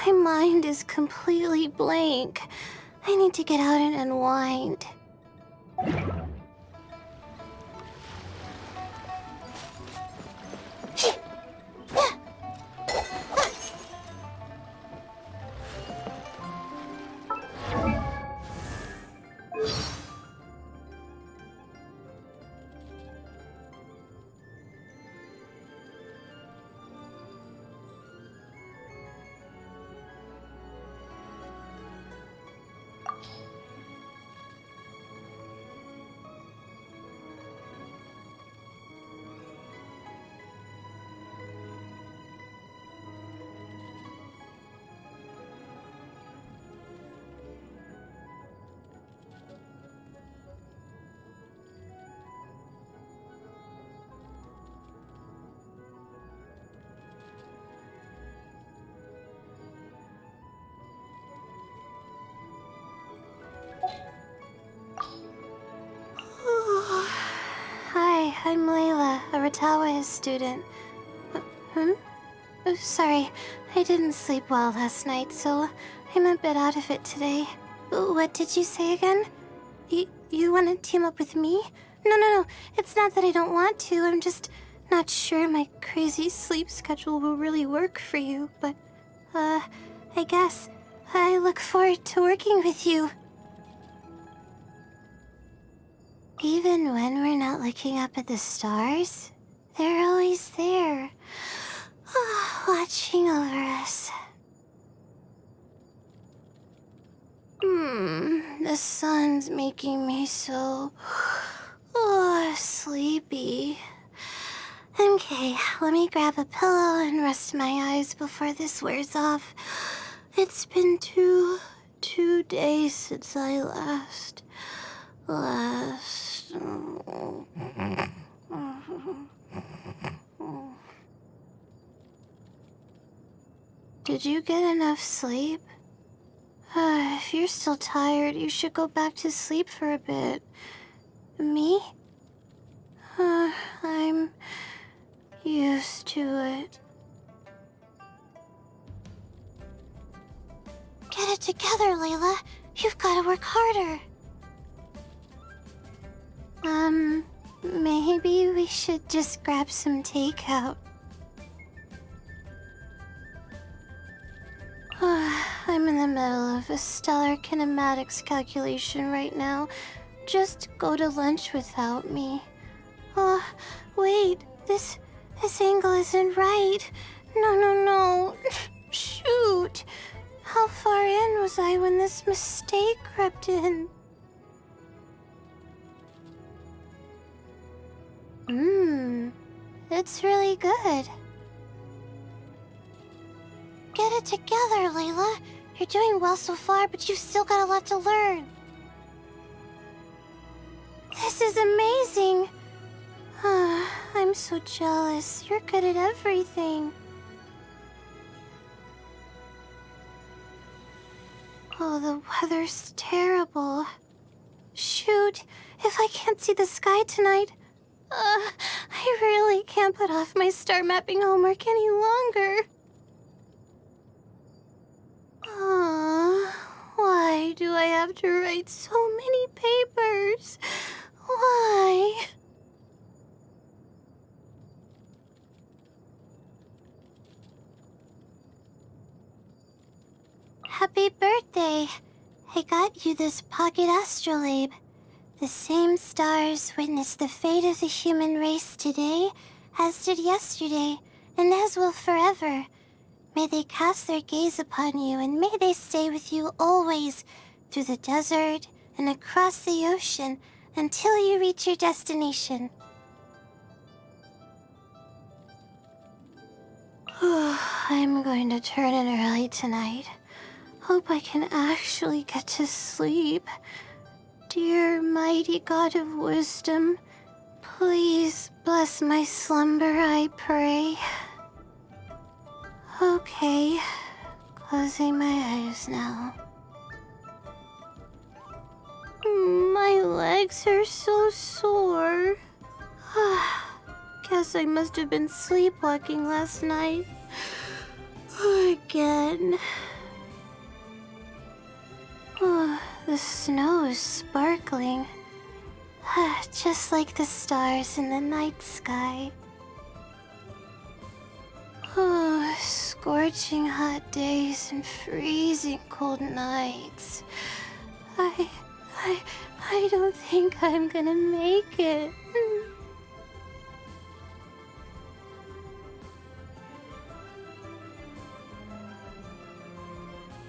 My mind is completely blank. I need to get out and unwind. Hi, I'm Layla, a Ratawa student. Oh, sorry, I didn't sleep well last night, so I'm a bit out of it today. What did you say again? You want to team up with me? No, it's not that I don't want to, I'm just not sure my crazy sleep schedule will really work for you, but, I guess I look forward to working with you. Even when we're not looking up at the stars, they're always there, watching over us. The sun's making me so sleepy. Okay, let me grab a pillow and rest my eyes before this wears off. It's been two days since I last. Did you get enough sleep? If you're still tired, you should go back to sleep for a bit. Me? I'm used to it. Get it together, Layla. You've got to work harder. Maybe we should just grab some takeout. I'm in the middle of a stellar kinematics calculation right now. Just go to lunch without me. Wait, this angle isn't right. No. Shoot. How far in was I when this mistake crept in? It's really good. Get it together, Layla. You're doing well so far, but you've still got a lot to learn. This is amazing. I'm so jealous. You're good at everything. Oh, the weather's terrible. Shoot, if I can't see the sky tonight, I really can't put off my star mapping homework any longer. Why do I have to write so many papers? Why? Happy birthday! I got you this pocket astrolabe. The same stars witnessed the fate of the human race today, as did yesterday, and as will forever. May they cast their gaze upon you, and may they stay with you always, through the desert and across the ocean, until you reach your destination. I'm going to turn in early tonight. Hope I can actually get to sleep. Dear mighty God of wisdom, please bless my slumber, I pray. Okay, closing my eyes now. My legs are so sore. Guess I must have been sleepwalking last night. Again. Oh, the snow is sparkling. Just like the stars in the night sky. Oh, scorching hot days and freezing cold nights. I, I, I don't think I'm gonna make it.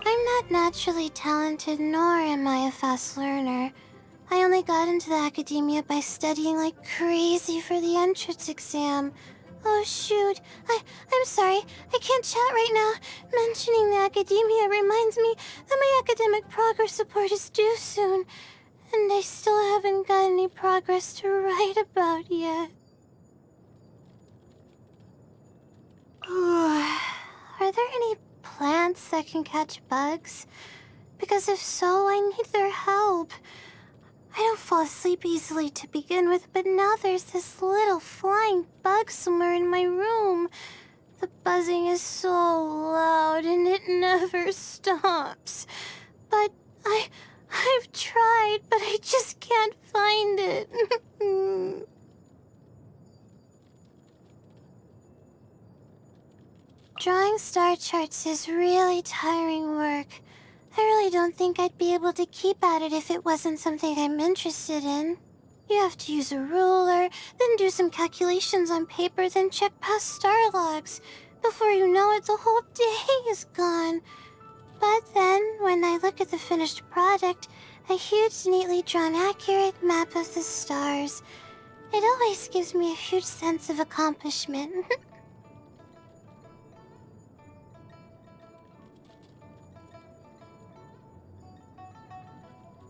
I'm not naturally talented, nor am I a fast learner. I only got into the academia by studying like crazy for the entrance exam. Oh shoot, I'm sorry, I can't chat right now. Mentioning the academia reminds me that my academic progress report is due soon, and I still haven't got any progress to write about yet. Are there any plants that can catch bugs? Because if so, I need their help. I don't fall asleep easily to begin with, but now there's this little flying bug somewhere in my room. The buzzing is so loud and it never stops. But I've tried, but I just can't find it. Drawing star charts is really tiring work. I really don't think I'd be able to keep at it if it wasn't something I'm interested in. You have to use a ruler, then do some calculations on paper, then check past star logs. Before you know it, the whole day is gone. But then, when I look at the finished product, a huge, neatly drawn, accurate map of the stars, it always gives me a huge sense of accomplishment.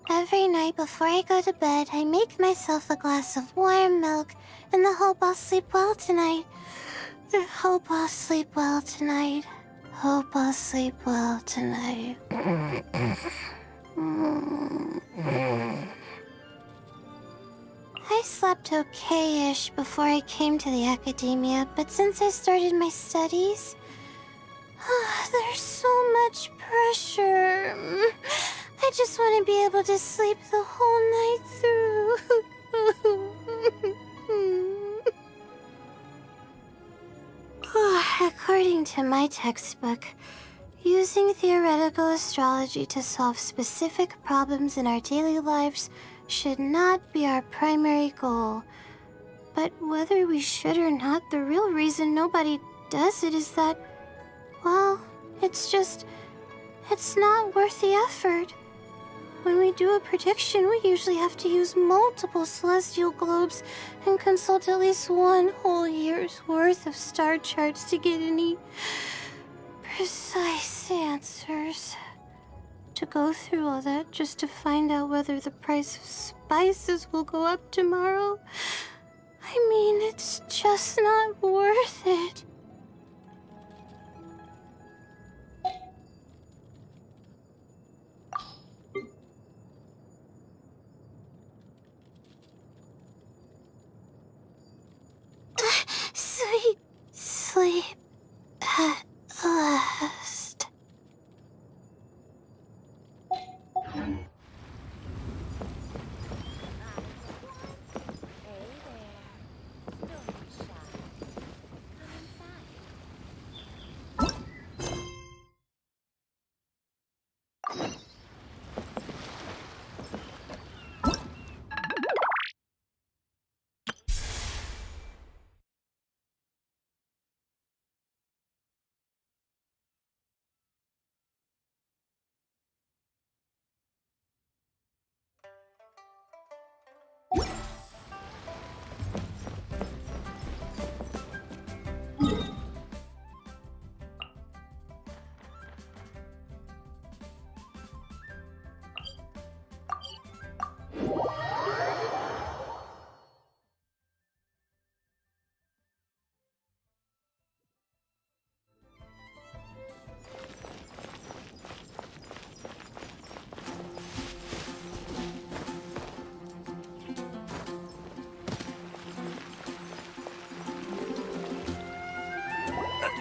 Every night before I go to bed, I make myself a glass of warm milk in the hope I'll sleep well tonight. I hope I'll sleep well tonight. Hope I'll sleep well tonight. I slept okay-ish before I came to the academia, but since I started my studies, there's so much pressure. I just want to be able to sleep the whole night through. According to my textbook, using theoretical astrology to solve specific problems in our daily lives should not be our primary goal. But whether we should or not, the real reason nobody does it is that, well, it's not worth the effort. When we do a prediction, we usually have to use multiple celestial globes and consult at least one whole year's worth of star charts to get any precise answers. To go through all that just to find out whether the price of spices will go up tomorrow. I mean, it's just not worth it. Sleep at last.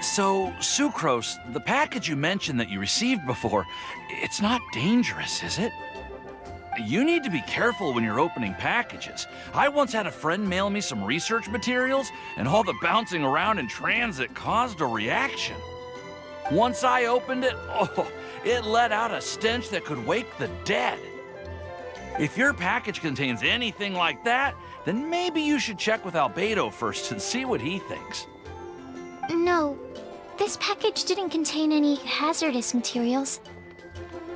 So, Sucrose, the package you mentioned that you received before, it's not dangerous, is it? You need to be careful when you're opening packages. I once had a friend mail me some research materials, and all the bouncing around in transit caused a reaction. Once I opened it, oh, it let out a stench that could wake the dead. If your package contains anything like that, then maybe you should check with Albedo first and see what he thinks. No, this package didn't contain any hazardous materials.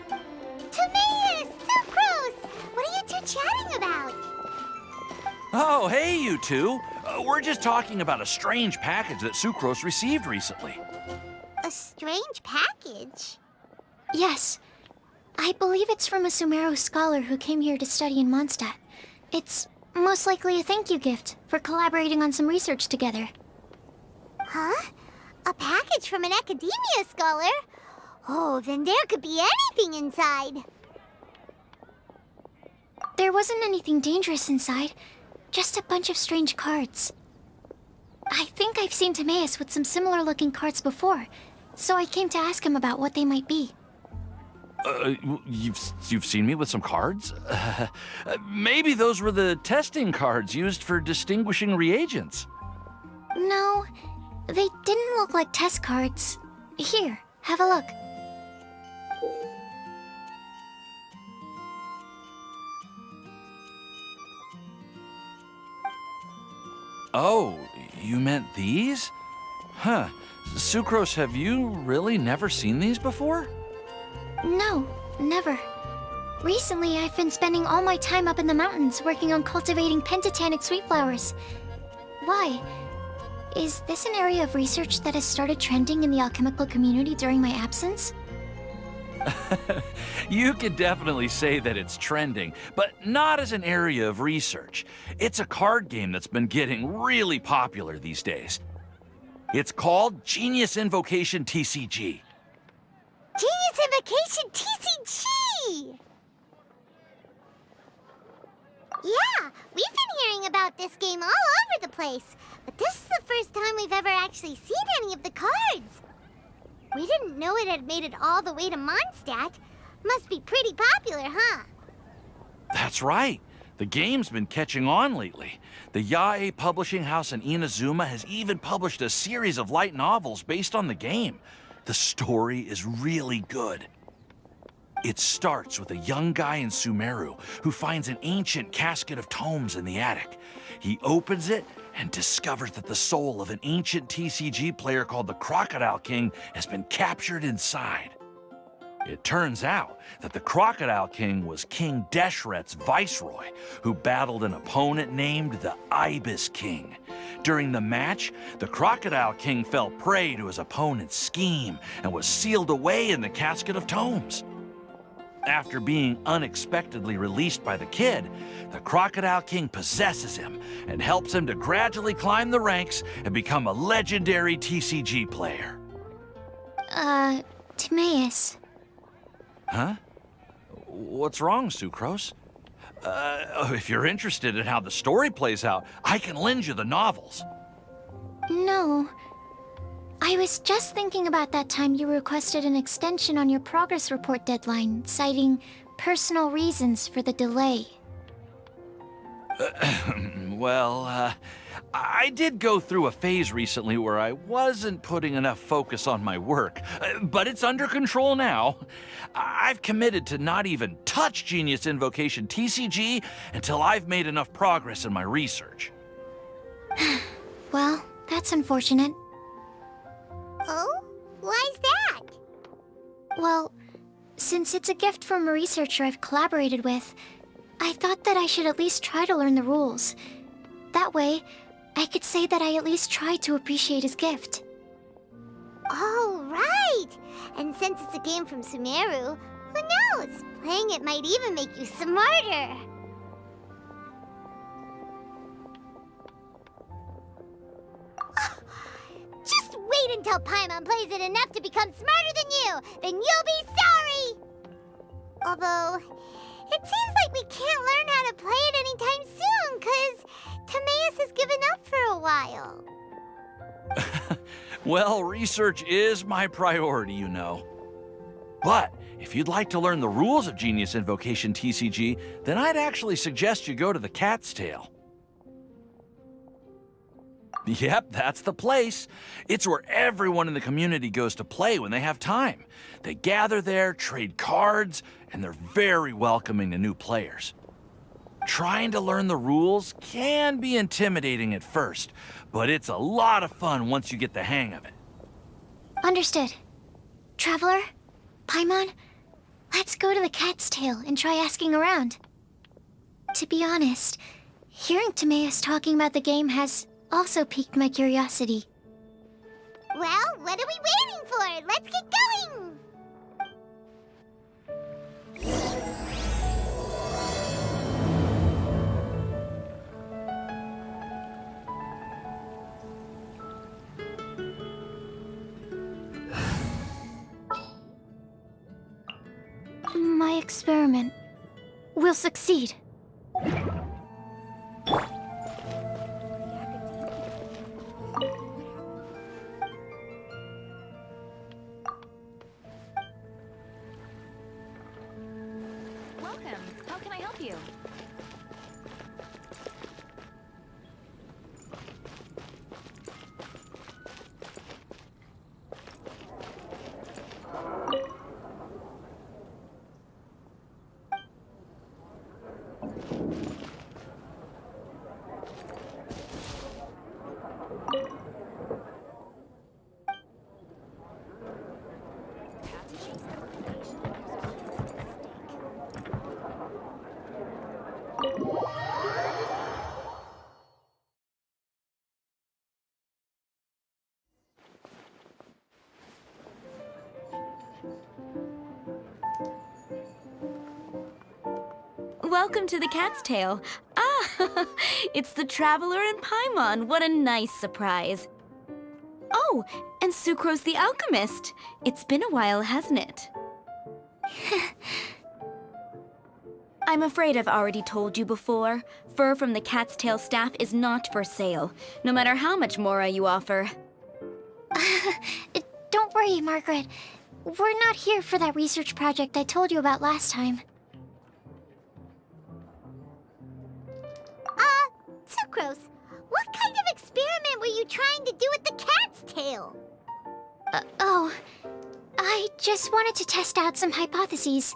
Timaeus! Sucrose! What are you two chatting about? Oh, hey, you two. We're just talking about a strange package that Sucrose received recently. A strange package? Yes. I believe it's from a Sumeru scholar who came here to study in Mondstadt. It's most likely a thank you gift for collaborating on some research together. Huh? A package from an academia scholar? Oh, then there could be anything inside. There wasn't anything dangerous inside, just a bunch of strange cards. I think I've seen Timaeus with some similar-looking cards before, so I came to ask him about what they might be. You've seen me with some cards? Maybe those were the testing cards used for distinguishing reagents. No, they didn't look like test cards. Here, have a look. Oh, you meant these? Huh. Sucrose, have you really never seen these before? No, never. Recently, I've been spending all my time up in the mountains working on cultivating pentatonic sweet flowers. Why? Is this an area of research that has started trending in the alchemical community during my absence? You could definitely say that it's trending, but not as an area of research. It's a card game that's been getting really popular these days. It's called Genius Invocation TCG. Genius Invocation TCG! Yeah, we've been hearing about this game all over the place, but this is the first time we've ever actually seen any of the cards. We didn't know it had made it all the way to Mondstadt. Must be pretty popular, huh? That's right. The game's been catching on lately. The Yae publishing house in Inazuma has even published a series of light novels based on the game. The story is really good. It starts with a young guy in Sumeru who finds an ancient casket of tomes in the attic. He opens it and discovers that the soul of an ancient TCG player called the Crocodile King has been captured inside. It turns out that the Crocodile King was King Deshret's viceroy, who battled an opponent named the Ibis King. During the match, the Crocodile King fell prey to his opponent's scheme and was sealed away in the casket of tomes. After being unexpectedly released by the kid, the Crocodile King possesses him and helps him to gradually climb the ranks and become a legendary TCG player. Timaeus. Huh? What's wrong, Sucrose? If you're interested in how the story plays out, I can lend you the novels. No. I was just thinking about that time you requested an extension on your progress report deadline, citing personal reasons for the delay. Well, I did go through a phase recently where I wasn't putting enough focus on my work, but it's under control now. I've committed to not even touch Genius Invocation TCG until I've made enough progress in my research. Well, that's unfortunate. Oh? Why's that? Well, since it's a gift from a researcher I've collaborated with, I thought that I should at least try to learn the rules. That way, I could say that I at least tried to appreciate his gift. Oh, right! And since it's a game from Sumeru, who knows? Playing it might even make you smarter. Just wait until Paimon plays it enough to become smarter than you! Then you'll be sorry! Although, it seems like we can't learn how to play it anytime soon, 'cause Timaeus has given up for a while. Well, research is my priority, you know. But if you'd like to learn the rules of Genius Invocation TCG, then I'd actually suggest you go to the Cat's Tail. Yep, that's the place. It's where everyone in the community goes to play when they have time. They gather there, trade cards, and they're very welcoming to new players. Trying to learn the rules can be intimidating at first, but it's a lot of fun once you get the hang of it. Understood. Traveler? Paimon? Let's go to the Cat's Tail and try asking around. To be honest, hearing Timaeus talking about the game has also piqued my curiosity. Well, what are we waiting for? Let's get going! My experiment will succeed. Welcome. How can I help you? Welcome to the Cat's Tail. Ah, it's the Traveler and Paimon. What a nice surprise. Oh, and Sucrose the Alchemist. It's been a while, hasn't it? I'm afraid I've already told you before. Fur from the Cat's Tail staff is not for sale, no matter how much Mora you offer. Don't worry, Margaret. We're not here for that research project I told you about last time. Sucrose, what kind of experiment were you trying to do with the Cat's Tail? I just wanted to test out some hypotheses,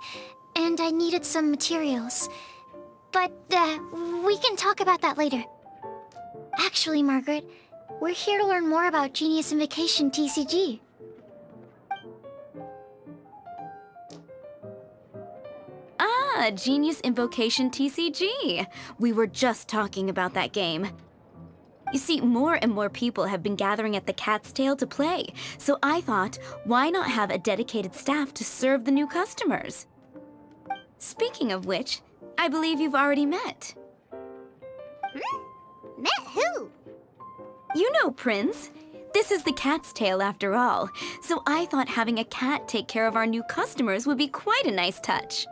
and I needed some materials. But, we can talk about that later. Actually, Margaret, we're here to learn more about Genius Invocation TCG. Ah, Genius Invocation TCG. We were just talking about that game. You see, more and more people have been gathering at the Cat's Tail to play, so I thought, why not have a dedicated staff to serve the new customers? Speaking of which, I believe you've already met. Met who? You know Prince. This is the Cat's Tail after all, so I thought having a cat take care of our new customers would be quite a nice touch.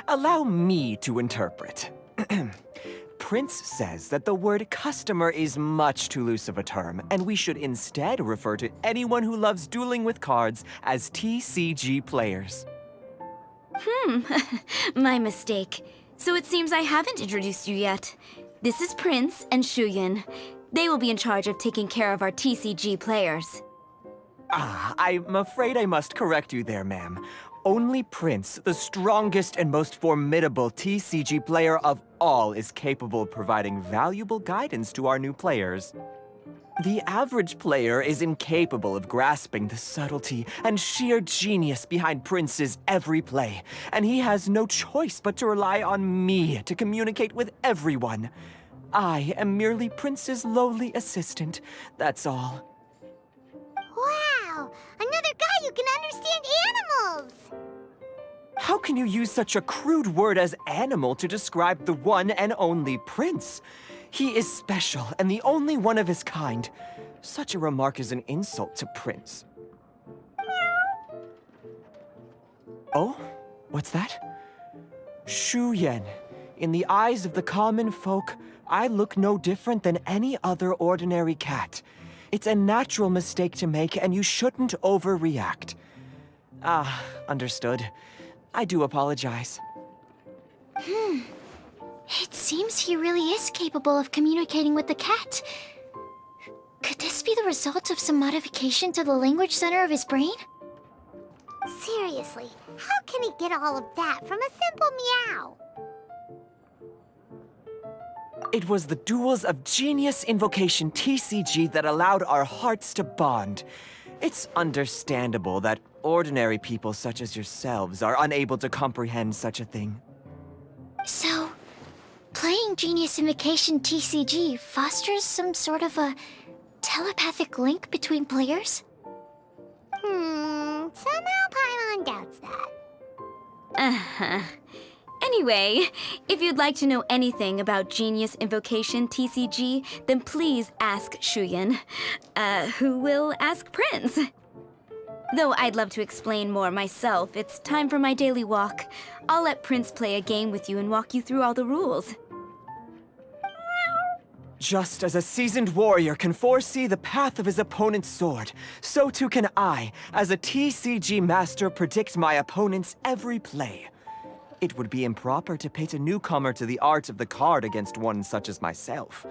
Allow me to interpret. Prince says that the word customer is much too loose of a term, and we should instead refer to anyone who loves dueling with cards as TCG players. My mistake. So it seems I haven't introduced you yet. This is Prince and Shuyan. They will be in charge of taking care of our TCG players. I'm afraid I must correct you there, ma'am. Only Prince, the strongest and most formidable TCG player of all, is capable of providing valuable guidance to our new players. The average player is incapable of grasping the subtlety and sheer genius behind Prince's every play, and he has no choice but to rely on me to communicate with everyone. I am merely Prince's lowly assistant, that's all. Wow! Another guy who can understand animals! How can you use such a crude word as animal to describe the one and only Prince? He is special and the only one of his kind. Such a remark is an insult to Prince. Oh? What's that? Shuyan. In the eyes of the common folk, I look no different than any other ordinary cat. It's a natural mistake to make, and you shouldn't overreact. Ah, understood. I do apologize. It seems he really is capable of communicating with the cat. Could this be the result of some modification to the language center of his brain? Seriously, how can he get all of that from a simple meow? It was the Duels of Genius Invocation TCG that allowed our hearts to bond. It's understandable that ordinary people such as yourselves are unable to comprehend such a thing. So, playing Genius Invocation TCG fosters some sort of a telepathic link between players? Somehow Paimon doubts that. Uh-huh. Anyway, if you'd like to know anything about Genius Invocation TCG, then please ask Shuyan, who will ask Prince. Though I'd love to explain more myself, it's time for my daily walk. I'll let Prince play a game with you and walk you through all the rules. Just as a seasoned warrior can foresee the path of his opponent's sword, so too can I, as a TCG master, predict my opponent's every play. It would be improper to pit a newcomer to the art of the card against one such as myself,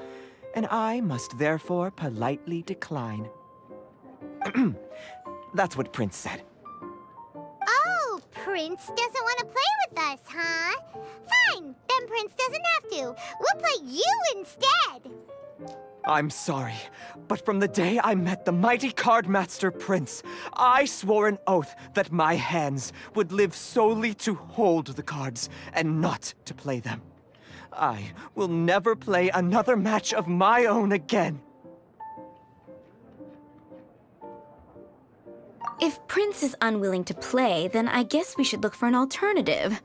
and I must therefore politely decline. That's what Prince said. Oh, Prince doesn't want to play with us, huh? Fine, then Prince doesn't have to. We'll play you instead. I'm sorry, but from the day I met the mighty Cardmaster Prince, I swore an oath that my hands would live solely to hold the cards and not to play them. I will never play another match of my own again. If Prince is unwilling to play, then I guess we should look for an alternative.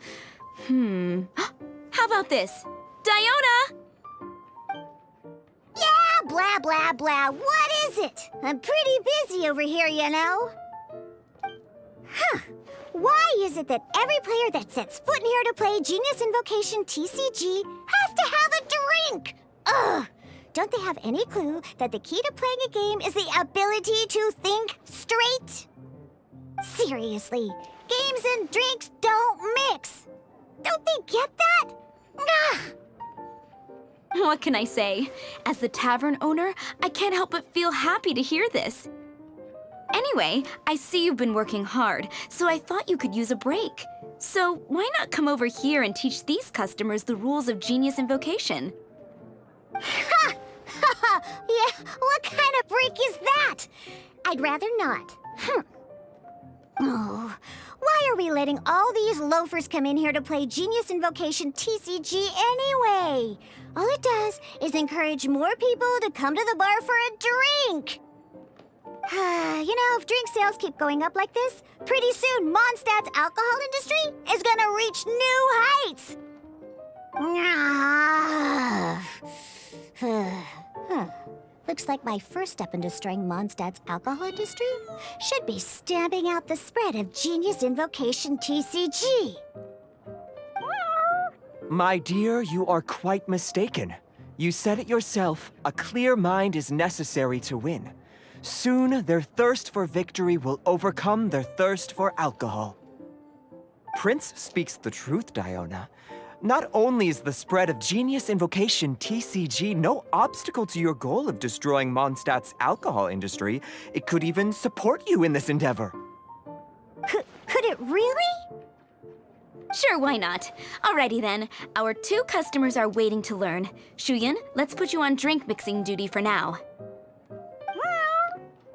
How about this? Diona! Yeah, blah, blah, blah. What is it? I'm pretty busy over here, you know. Why is it that every player that sets foot in here to play Genius Invocation TCG has to have a drink? Ugh! Don't they have any clue that the key to playing a game is the ability to think straight? Seriously, games and drinks don't mix. Don't they get that? Ugh! What can I say? As the tavern owner, I can't help but feel happy to hear this. Anyway, I see you've been working hard, so I thought you could use a break. So why not come over here and teach these customers the rules of Genius Invocation? Ha! Yeah, what kind of break is that? I'd rather not. Oh, why are we letting all these loafers come in here to play Genius Invocation TCG anyway? All it does is encourage more people to come to the bar for a drink. You know, if drink sales keep going up like this, pretty soon Mondstadt's alcohol industry is gonna reach new heights. Looks like my first step in destroying Mondstadt's alcohol industry should be stamping out the spread of Genius Invocation TCG. My dear, you are quite mistaken. You said it yourself, a clear mind is necessary to win. Soon, their thirst for victory will overcome their thirst for alcohol. Prince speaks the truth, Diona. Not only is the spread of Genius Invocation TCG no obstacle to your goal of destroying Mondstadt's alcohol industry, it could even support you in this endeavor. Could it really? Sure, why not? Alrighty then, our 2 customers are waiting to learn. Shuyan, let's put you on drink mixing duty for now.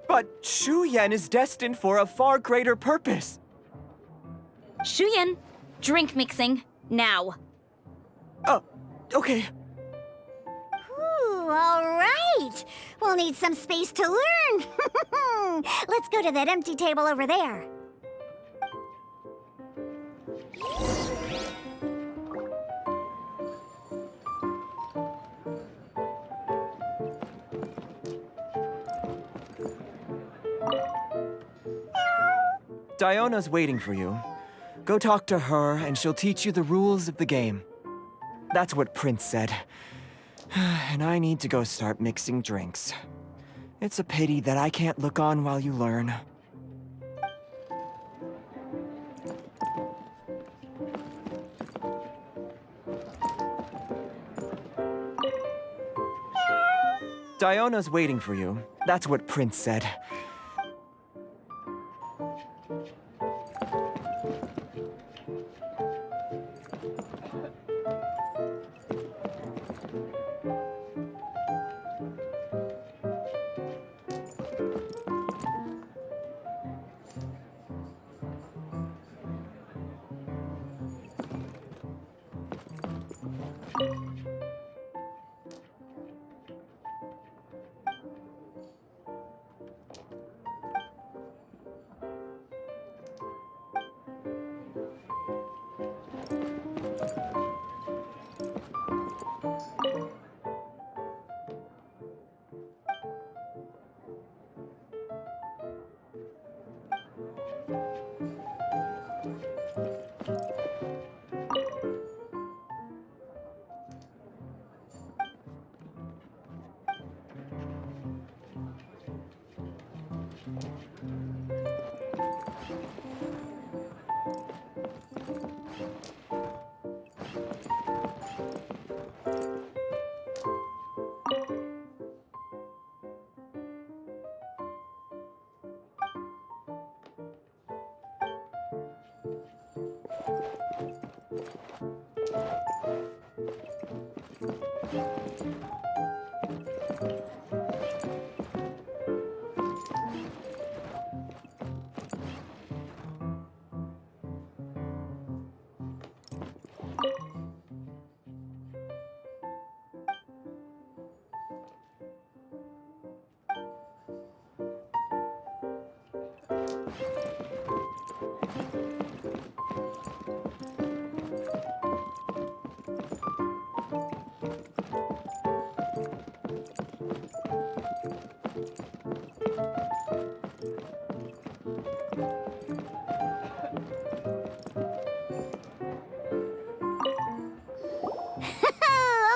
But Shuyan is destined for a far greater purpose. Shuyan, drink mixing, now. Oh, okay. Ooh, all right. We'll need some space to learn. Let's go to that empty table over there. Diona's waiting for you. Go talk to her, and she'll teach you the rules of the game. That's what Prince said. And I need to go start mixing drinks. It's a pity that I can't look on while you learn. Diona's waiting for you. That's what Prince said.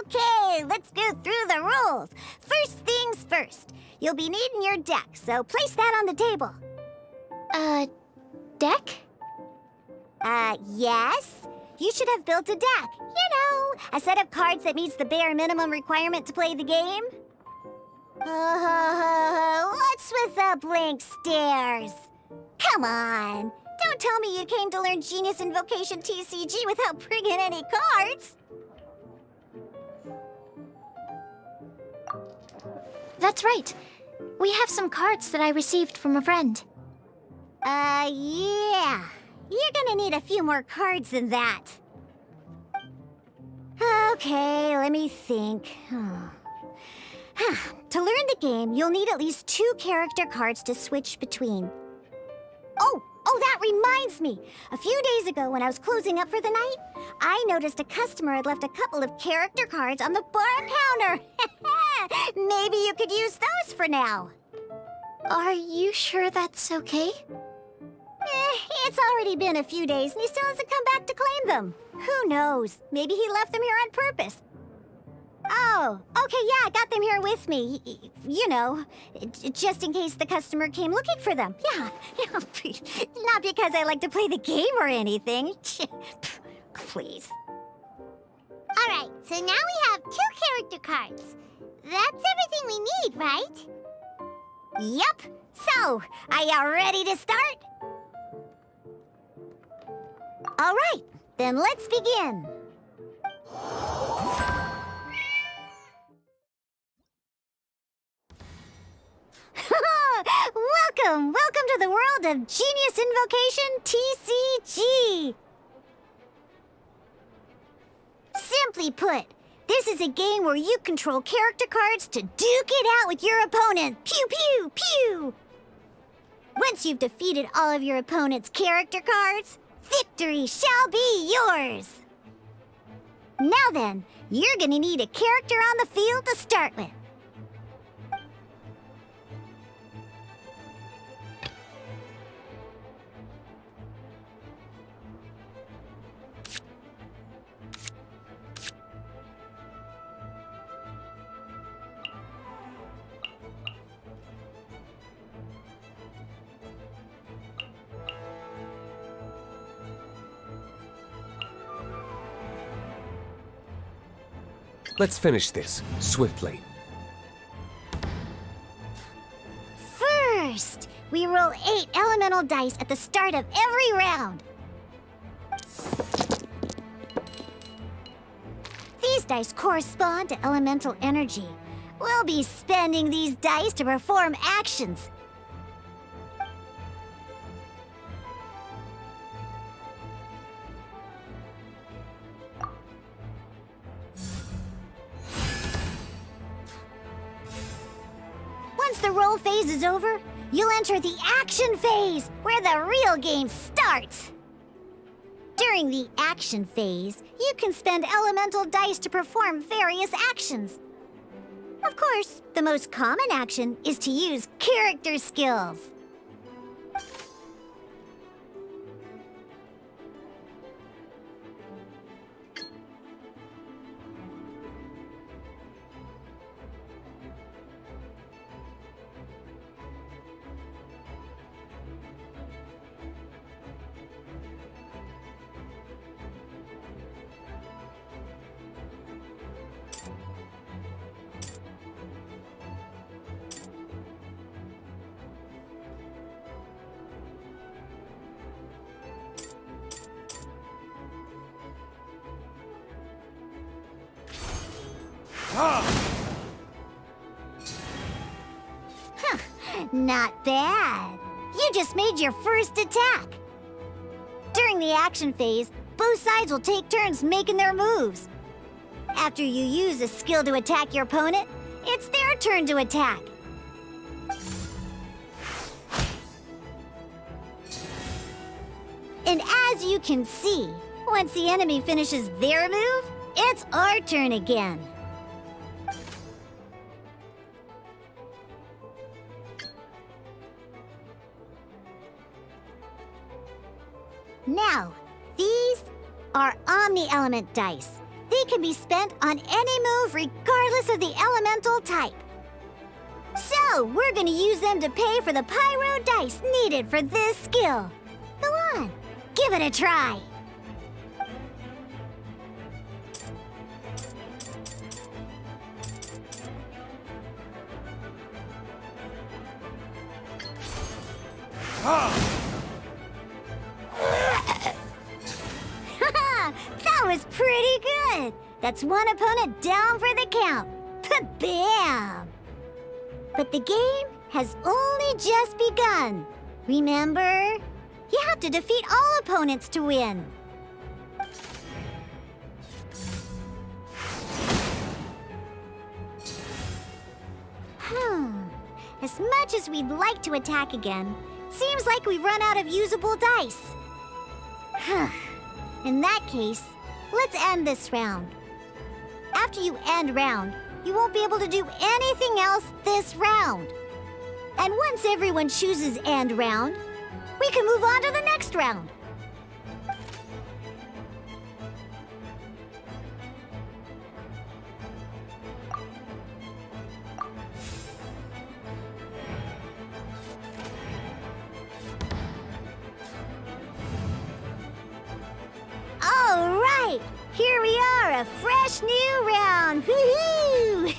Okay, let's go through the rules. First things first. You'll be needing your deck, so place that on the table. Deck? Yes? You should have built a deck. You know, a set of cards that meets the bare minimum requirement to play the game. What's with the blank stares? Come on. Don't tell me you came to learn Genius Invocation TCG without bringing any cards. That's right. We have some cards that I received from a friend. Yeah. You're gonna need a few more cards than that. Okay, let me think. To learn the game, you'll need at least 2 character cards to switch between. Oh, that reminds me. A few days ago, when I was closing up for the night, I noticed a customer had left a couple of character cards on the bar counter. Maybe you could use those for now. Are you sure that's okay? It's already been a few days and he still hasn't come back to claim them. Who knows? Maybe he left them here on purpose. Oh, okay, yeah, I got them here with me. You know, just in case the customer came looking for them. Yeah, not because I like to play the game or anything. Please. All right, so now we have 2 character cards. That's everything we need, right? Yep. So, are you ready to start? All right, then let's begin. Welcome to the world of Genius Invocation TCG. Simply put, this is a game where you control character cards to duke it out with your opponent. Pew, pew, pew! Once you've defeated all of your opponent's character cards, victory shall be yours! Now then, you're gonna need a character on the field to start with. Let's finish this, swiftly. First, we roll 8 elemental dice at the start of every round. These dice correspond to elemental energy. We'll be spending these dice to perform actions. Once the roll phase is over, you'll enter the action phase, where the real game starts. During the action phase, you can spend elemental dice to perform various actions. Of course, the most common action is to use character skills. Not bad. You just made your first attack. During the action phase, both sides will take turns making their moves. After you use a skill to attack your opponent, it's their turn to attack. And as you can see, once the enemy finishes their move, it's our turn again. Now, these are Omni-Element dice. They can be spent on any move regardless of the elemental type. So, we're gonna use them to pay for the Pyro dice needed for this skill. Go on, give it a try. That was pretty good. That's one opponent down for the count. Bam! But the game has only just begun. Remember? You have to defeat all opponents to win. As much as we'd like to attack again, seems like we've run out of usable dice. In that case, let's end this round. After you end round, you won't be able to do anything else this round. And once everyone chooses end round, we can move on to the next round. All right, here we are, a fresh new round. Woohoo!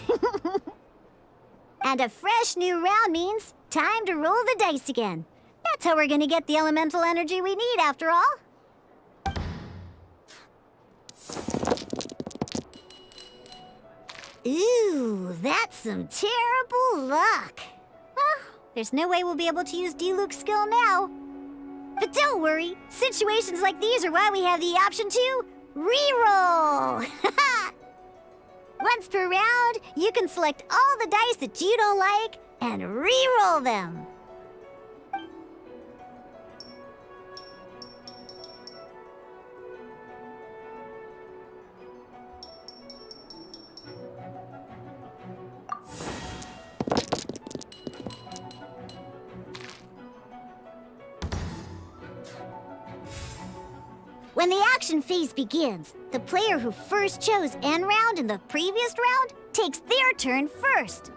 And a fresh new round means time to roll the dice again. That's how we're gonna get the elemental energy we need, after all. Ooh, that's some terrible luck. Well, there's no way we'll be able to use Diluc's skill now. But don't worry, situations like these are why we have the option to reroll. Once per round, you can select all the dice that you don't like and reroll them. When the action phase begins, the player who first chose end round in the previous round takes their turn first.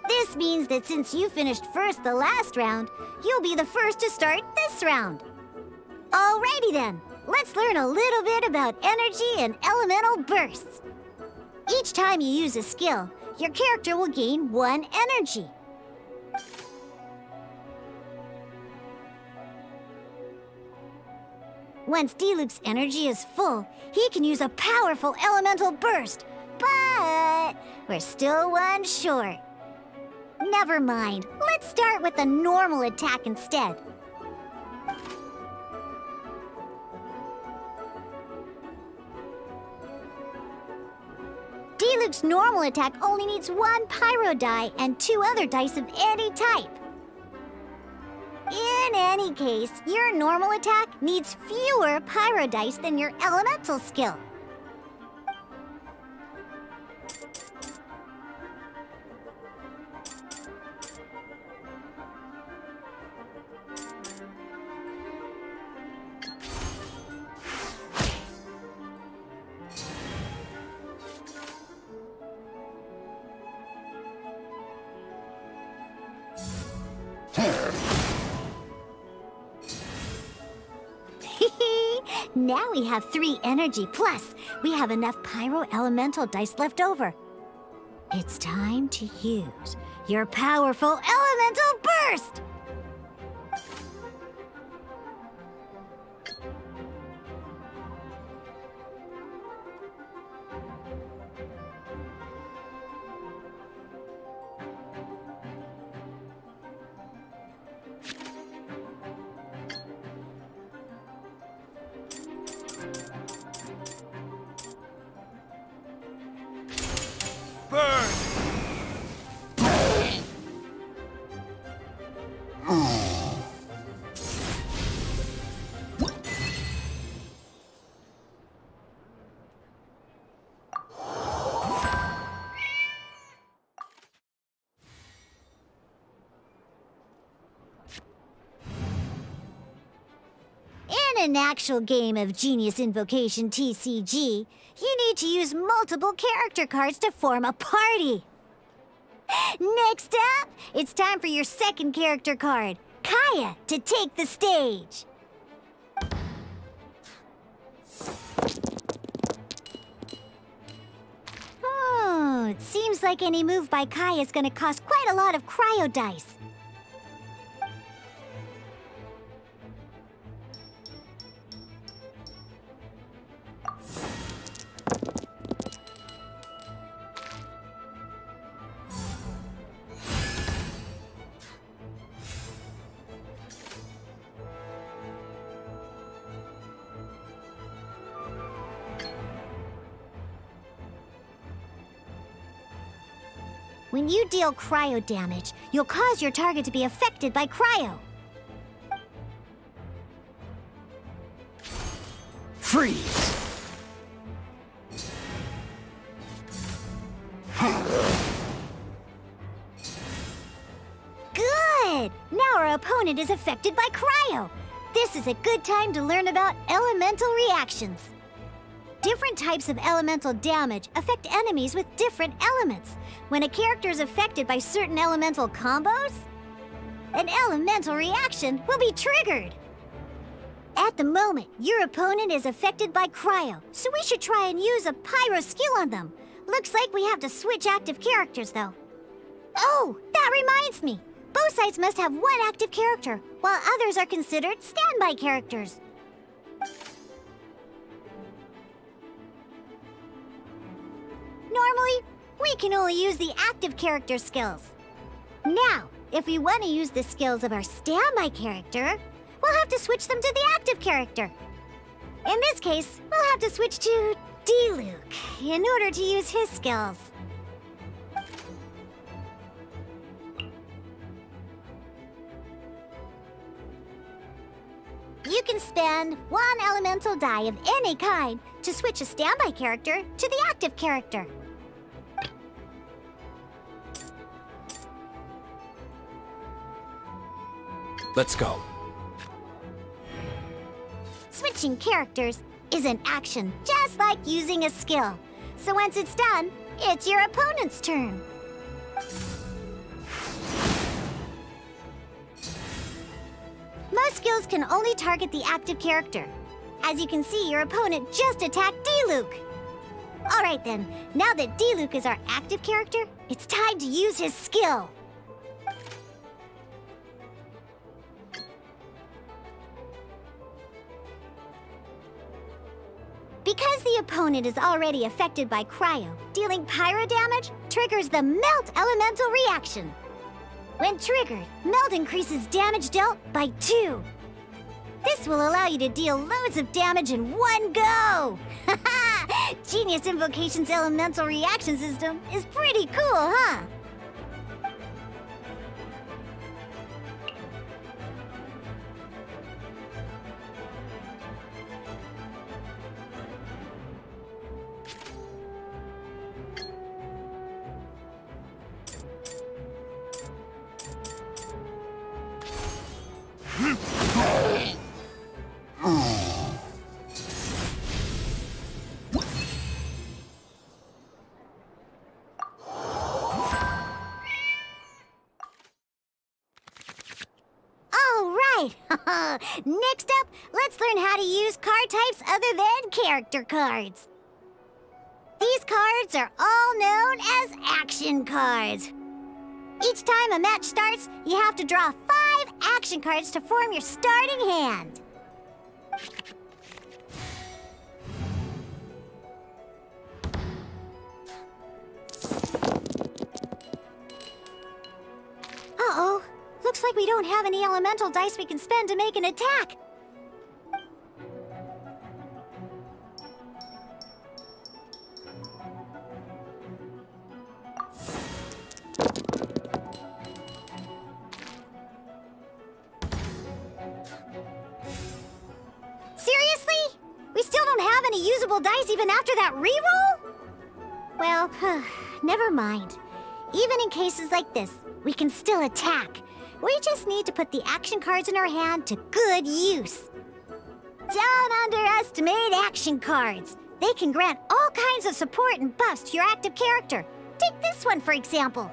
This means that since you finished first the last round, you'll be the first to start this round. Alrighty then, let's learn a little bit about energy and elemental bursts. Each time you use a skill, your character will gain 1 energy. Once D-Luke's energy is full, he can use a powerful elemental burst. But we're still 1 short. Never mind. Let's start with a normal attack instead. D-Luke's normal attack only needs 1 pyro die and 2 other dice of any type. In any case, your normal attack needs fewer pyro dice than your elemental skill. Now we have 3 energy, plus we have enough pyro elemental dice left over. It's time to use your powerful elemental burst! In an actual game of Genius Invocation TCG, you need to use multiple character cards to form a party. Next up, it's time for your second character card, Kaya, to take the stage. It seems like any move by Kaya is going to cost quite a lot of cryo dice. When you deal cryo damage, you'll cause your target to be affected by cryo. Freeze! Good! Now our opponent is affected by cryo. This is a good time to learn about elemental reactions. Different types of elemental damage affect enemies with different elements. When a character is affected by certain elemental combos, an elemental reaction will be triggered. At the moment, your opponent is affected by cryo, so we should try and use a pyro skill on them. Looks like we have to switch active characters, though. Oh, that reminds me. Both sides must have 1 active character, while others are considered standby characters. Normally, we can only use the active character skills. Now, if we want to use the skills of our standby character, we'll have to switch them to the active character. In this case, we'll have to switch to D-Luke in order to use his skills. You can spend 1 elemental die of any kind to switch a standby character to the active character. Let's go. Switching characters is an action, just like using a skill. So once it's done, it's your opponent's turn. Most skills can only target the active character. As you can see, your opponent just attacked D-Luke. All right then, now that D-Luke is our active character, it's time to use his skill. Because the opponent is already affected by cryo, dealing pyro damage triggers the Melt Elemental reaction. When triggered, Melt increases damage dealt by 2. This will allow you to deal loads of damage in one go! Genius Invocation's elemental reaction system is pretty cool, huh? Next up, let's learn how to use card types other than character cards. These cards are all known as action cards. Each time a match starts, you have to draw 5 action cards to form your starting hand. Uh-oh. Looks like we don't have any elemental dice we can spend to make an attack. Seriously? We still don't have any usable dice even after that reroll? Well, never mind. Even in cases like this, we can still attack. We just need to put the action cards in our hand to good use. Don't underestimate action cards. They can grant all kinds of support and buffs to your active character. Take this one, for example.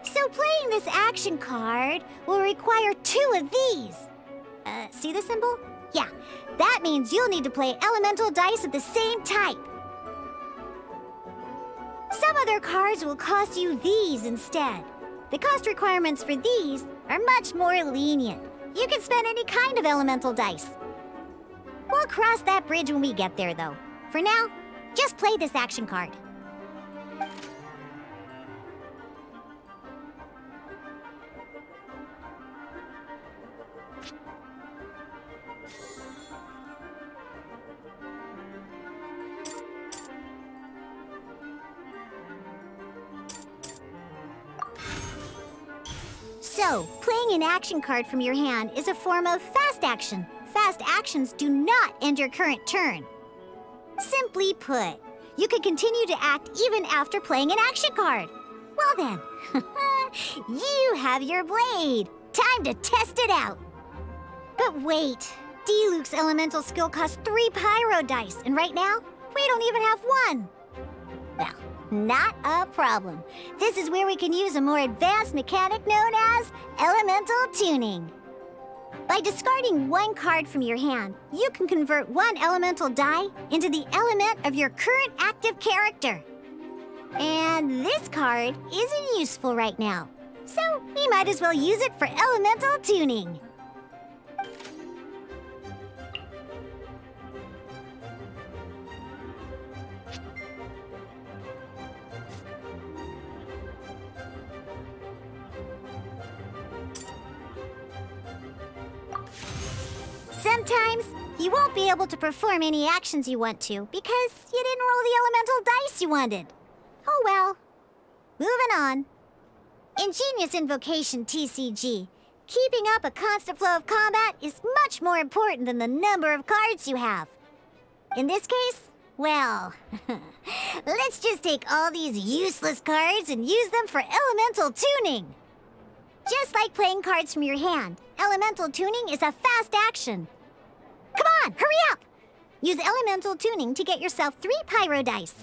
So playing this action card will require 2 of these. See the symbol? Yeah, that means you'll need to play elemental dice of the same type. Some other cards will cost you these instead. The cost requirements for these are much more lenient. You can spend any kind of elemental dice. We'll cross that bridge when we get there, though. For now, just play this action card. So, playing an action card from your hand is a form of fast action. Fast actions do not end your current turn. Simply put, you can continue to act even after playing an action card. Well then, you have your blade. Time to test it out. But wait, D-Luke's elemental skill costs 3 pyro dice, and right now, we don't even have 1. Well, not a problem. This is where we can use a more advanced mechanic known as elemental tuning. By discarding 1 card from your hand, you can convert 1 elemental die into the element of your current active character. And this card isn't useful right now, so we might as well use it for elemental tuning. Sometimes, you won't be able to perform any actions you want to because you didn't roll the elemental dice you wanted. Oh well. Moving on. In Genius Invocation TCG, keeping up a constant flow of combat is much more important than the number of cards you have. In this case, well, let's just take all these useless cards and use them for elemental tuning. Just like playing cards from your hand, elemental tuning is a fast action. Come on, hurry up! Use elemental tuning to get yourself 3 pyro dice.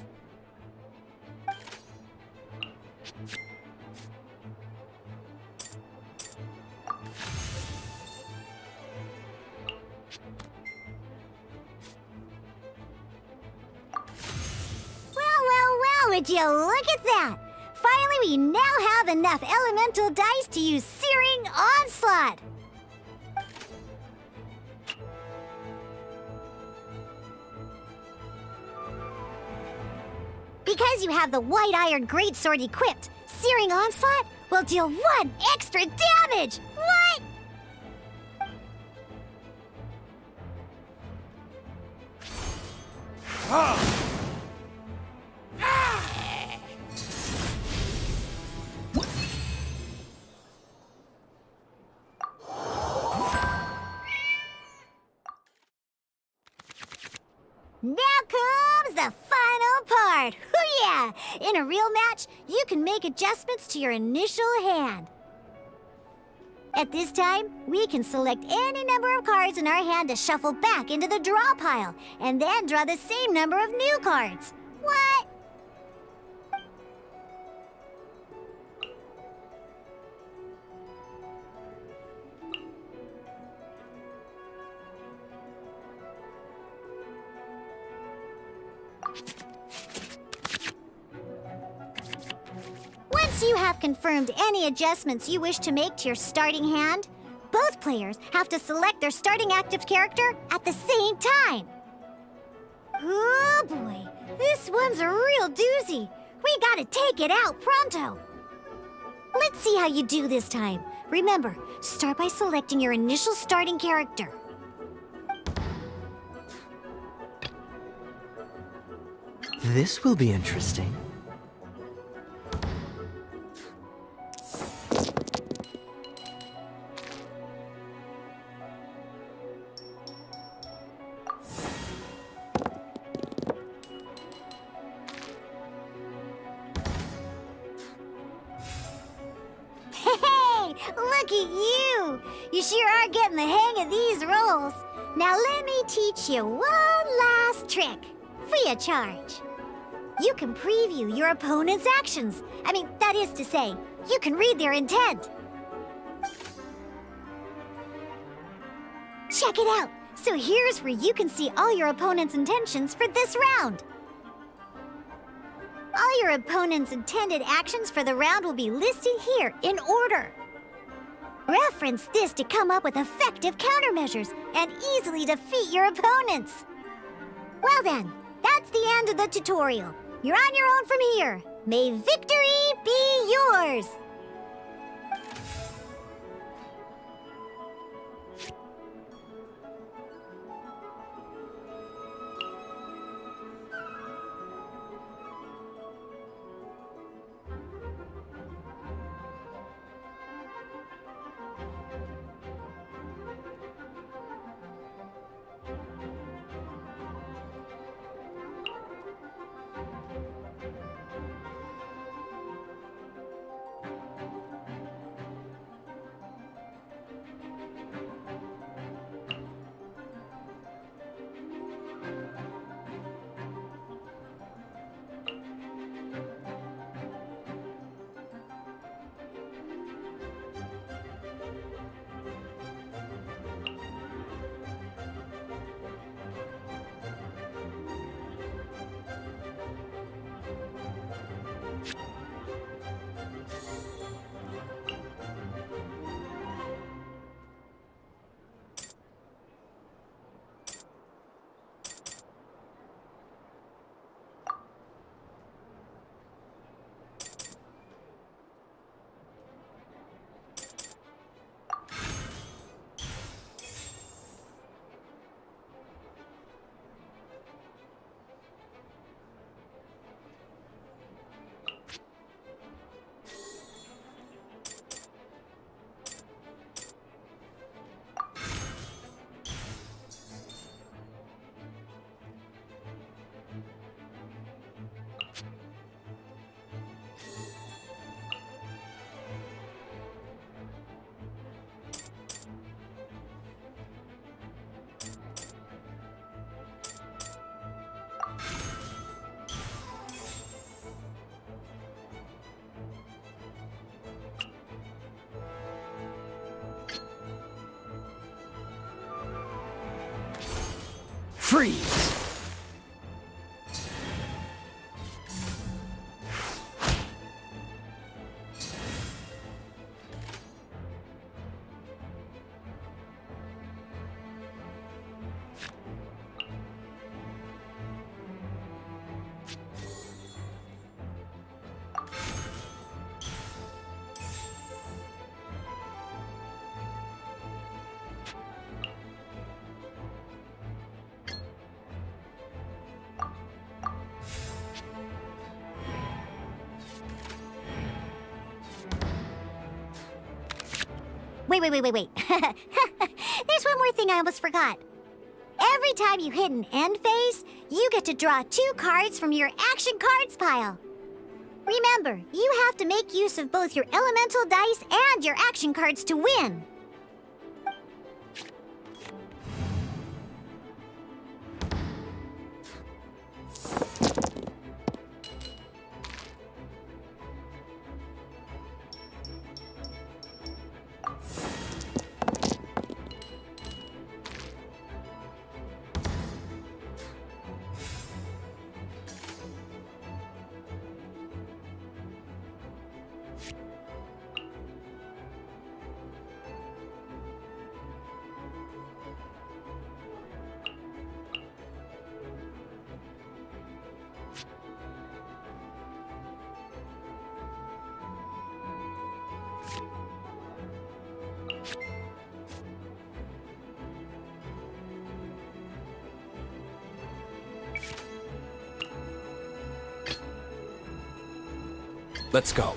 Would you look at that? Finally, we now have enough elemental dice to use Searing Onslaught. Because you have the White Iron Greatsword equipped, Searing Onslaught will deal 1 extra damage! What? Now comes the final part! Hoo-yeah! In a real match, you can make adjustments to your initial hand. At this time, we can select any number of cards in our hand to shuffle back into the draw pile, and then draw the same number of new cards. What? Once you have confirmed any adjustments you wish to make to your starting hand, both players have to select their starting active character at the same time. Oh boy, this one's a real doozy. We gotta take it out pronto. Let's see how you do this time. Remember, start by selecting your initial starting character. This will be interesting. Hey, look at you! You sure are getting the hang of these rolls. Now let me teach you one last trick, free of charge. You can preview your opponent's actions. That is to say, you can read their intent. Check it out. So here's where you can see all your opponent's intentions for this round. All your opponent's intended actions for the round will be listed here in order. Reference this to come up with effective countermeasures and easily defeat your opponents. Well then, that's the end of the tutorial. You're on your own from here. May victory be yours! Freeze! wait. There's one more thing I almost forgot. Every time you hit an end phase, you get to draw 2 cards from your action cards pile. Remember, you have to make use of both your elemental dice and your action cards to win. Let's go.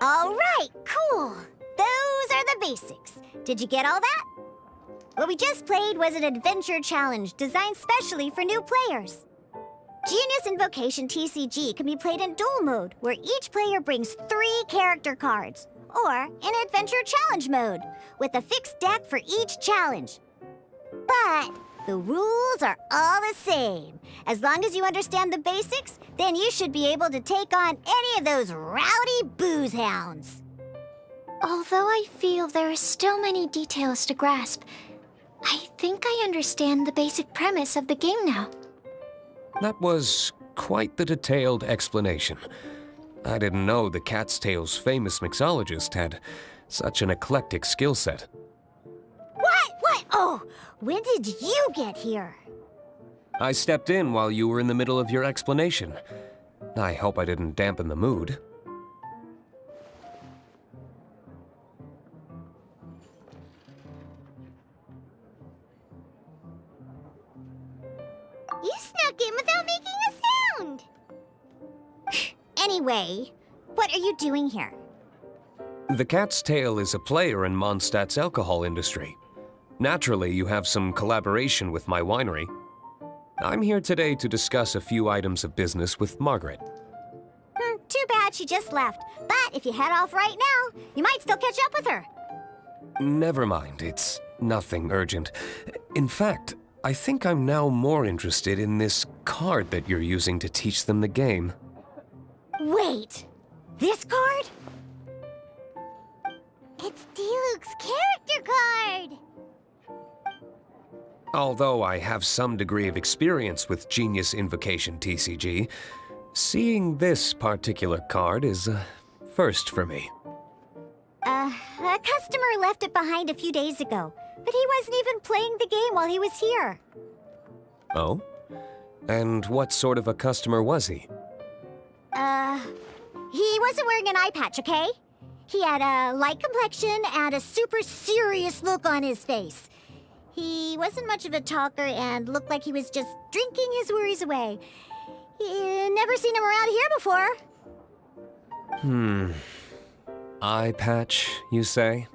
All right, cool. Those are the basics. Did you get all that? What we just played was an adventure challenge designed specially for new players. Genius Invocation TCG can be played in duel mode, where each player brings 3 character cards, or in adventure challenge mode, with a fixed deck for each challenge. But the rules are all the same. As long as you understand the basics, then you should be able to take on any of those rowdy booze hounds. Although I feel there are still many details to grasp, I think I understand the basic premise of the game now. That was quite the detailed explanation. I didn't know the Cat's Tail's famous mixologist had such an eclectic skill set. What? Oh, when did you get here? I stepped in while you were in the middle of your explanation. I hope I didn't dampen the mood. You snuck in without making a sound. Anyway, what are you doing here? The Cat's Tail is a player in Mondstadt's alcohol industry. Naturally, you have some collaboration with my winery. I'm here today to discuss a few items of business with Margaret. Too bad she just left. But if you head off right now, you might still catch up with her. Never mind, it's nothing urgent. In fact, I think I'm now more interested in this card that you're using to teach them the game. Wait, this card? It's Diluc's character card! Although I have some degree of experience with Genius Invocation TCG, seeing this particular card is a first for me. A customer left it behind a few days ago, but he wasn't even playing the game while he was here. Oh? And what sort of a customer was he? He wasn't wearing an eye patch, okay? He had a light complexion and a super serious look on his face. He wasn't much of a talker and looked like he was just drinking his worries away. Never seen him around here before. Eye patch, you say?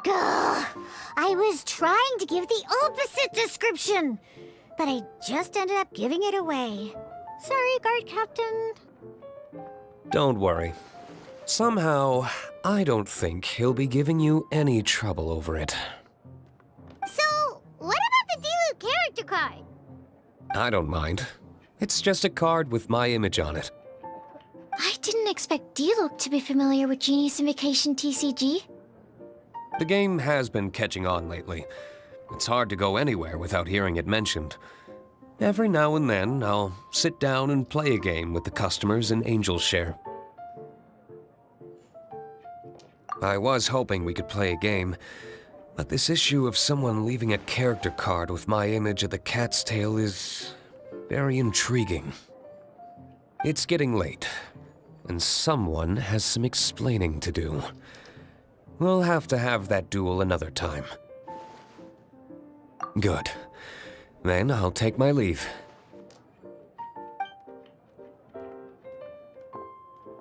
Gah! I was trying to give the opposite description, but I just ended up giving it away. Sorry, guard captain. Don't worry. Somehow, I don't think he'll be giving you any trouble over it. So, what about the Diluc character card? I don't mind. It's just a card with my image on it. I didn't expect Diluc to be familiar with Genius Invocation TCG. The game has been catching on lately. It's hard to go anywhere without hearing it mentioned. Every now and then, I'll sit down and play a game with the customers in Angel Share. I was hoping we could play a game, but this issue of someone leaving a character card with my image of the cat's tail is very intriguing. It's getting late, and someone has some explaining to do. We'll have to have that duel another time. Good. Then I'll take my leave.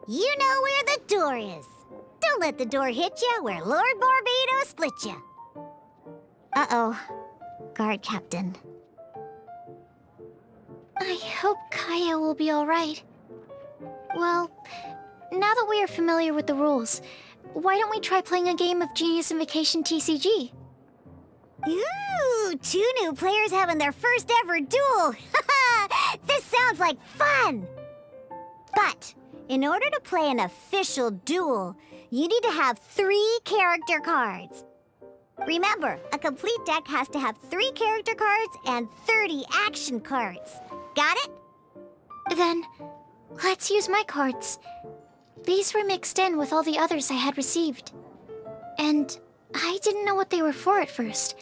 You know where the door is. Don't let the door hit you where Lord Barbados split you. Uh-oh. Guard captain. I hope Kaya will be alright. Well, now that we are familiar with the rules, why don't we try playing a game of Genius Invocation TCG? Ooh, 2 new players having their first ever duel. This sounds like fun. But in order to play an official duel, you need to have 3 character cards. Remember, a complete deck has to have 3 character cards and 30 action cards. Got it? Then, let's use my cards. These were mixed in with all the others I had received. And I didn't know what they were for at first.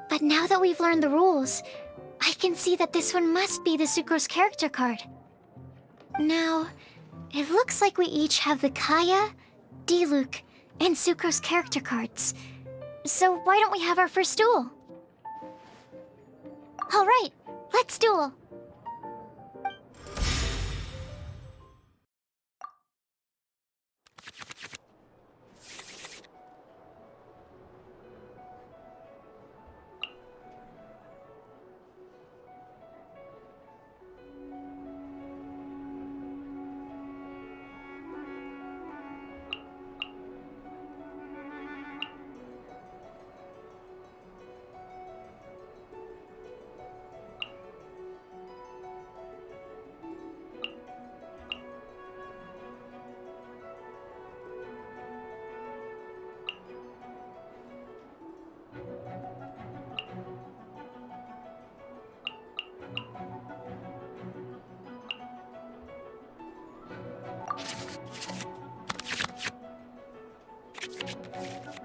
But now that we've learned the rules, I can see that this one must be the Sucrose character card. Now, it looks like we each have the Kaya, Diluc, and Sucrose character cards. So why don't we have our first duel? All right, let's duel.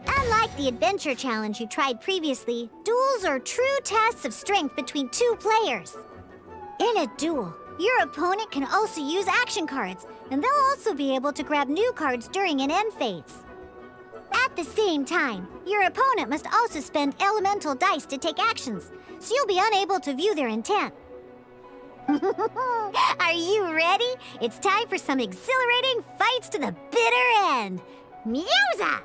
Unlike the adventure challenge you tried previously, duels are true tests of strength between 2 players. In a duel, your opponent can also use action cards, and they'll also be able to grab new cards during an end phase. At the same time, your opponent must also spend elemental dice to take actions, so you'll be unable to view their intent. Are you ready? It's time for some exhilarating fights to the bitter end. Musa!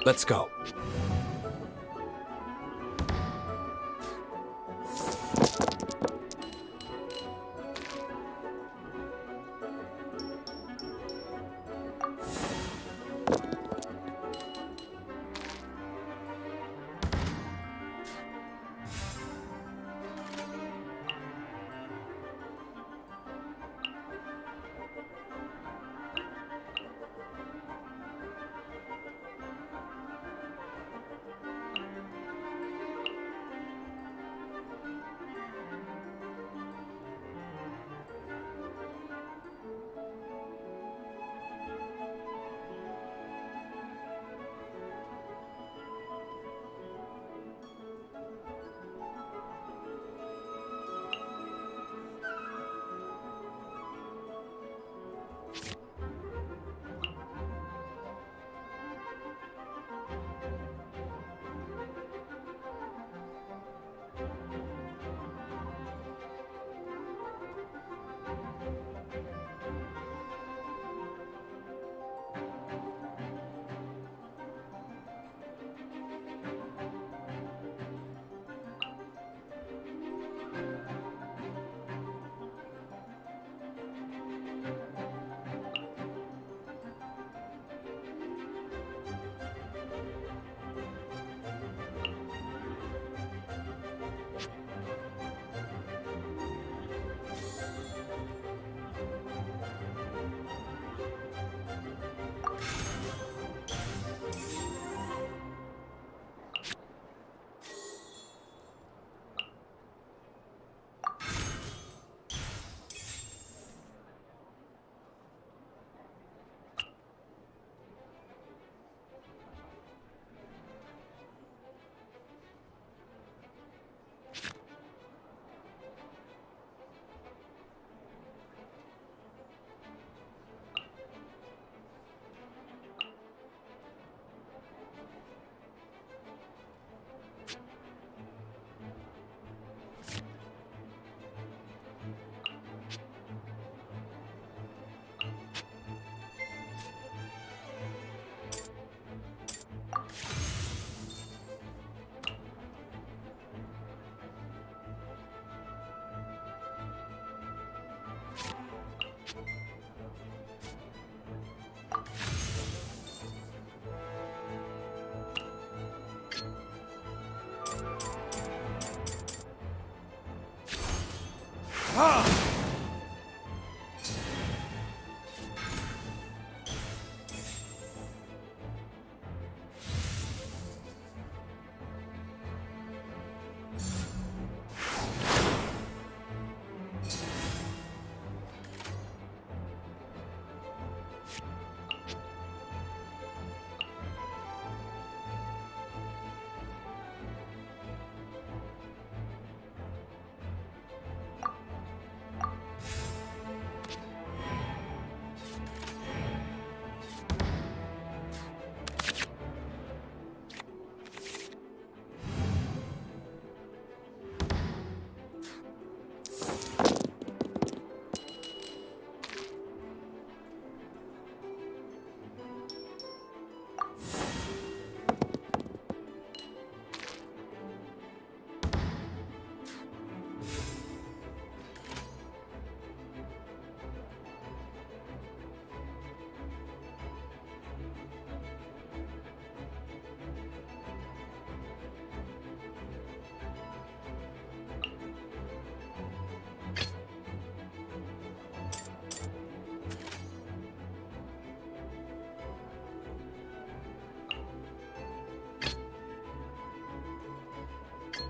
Let's go.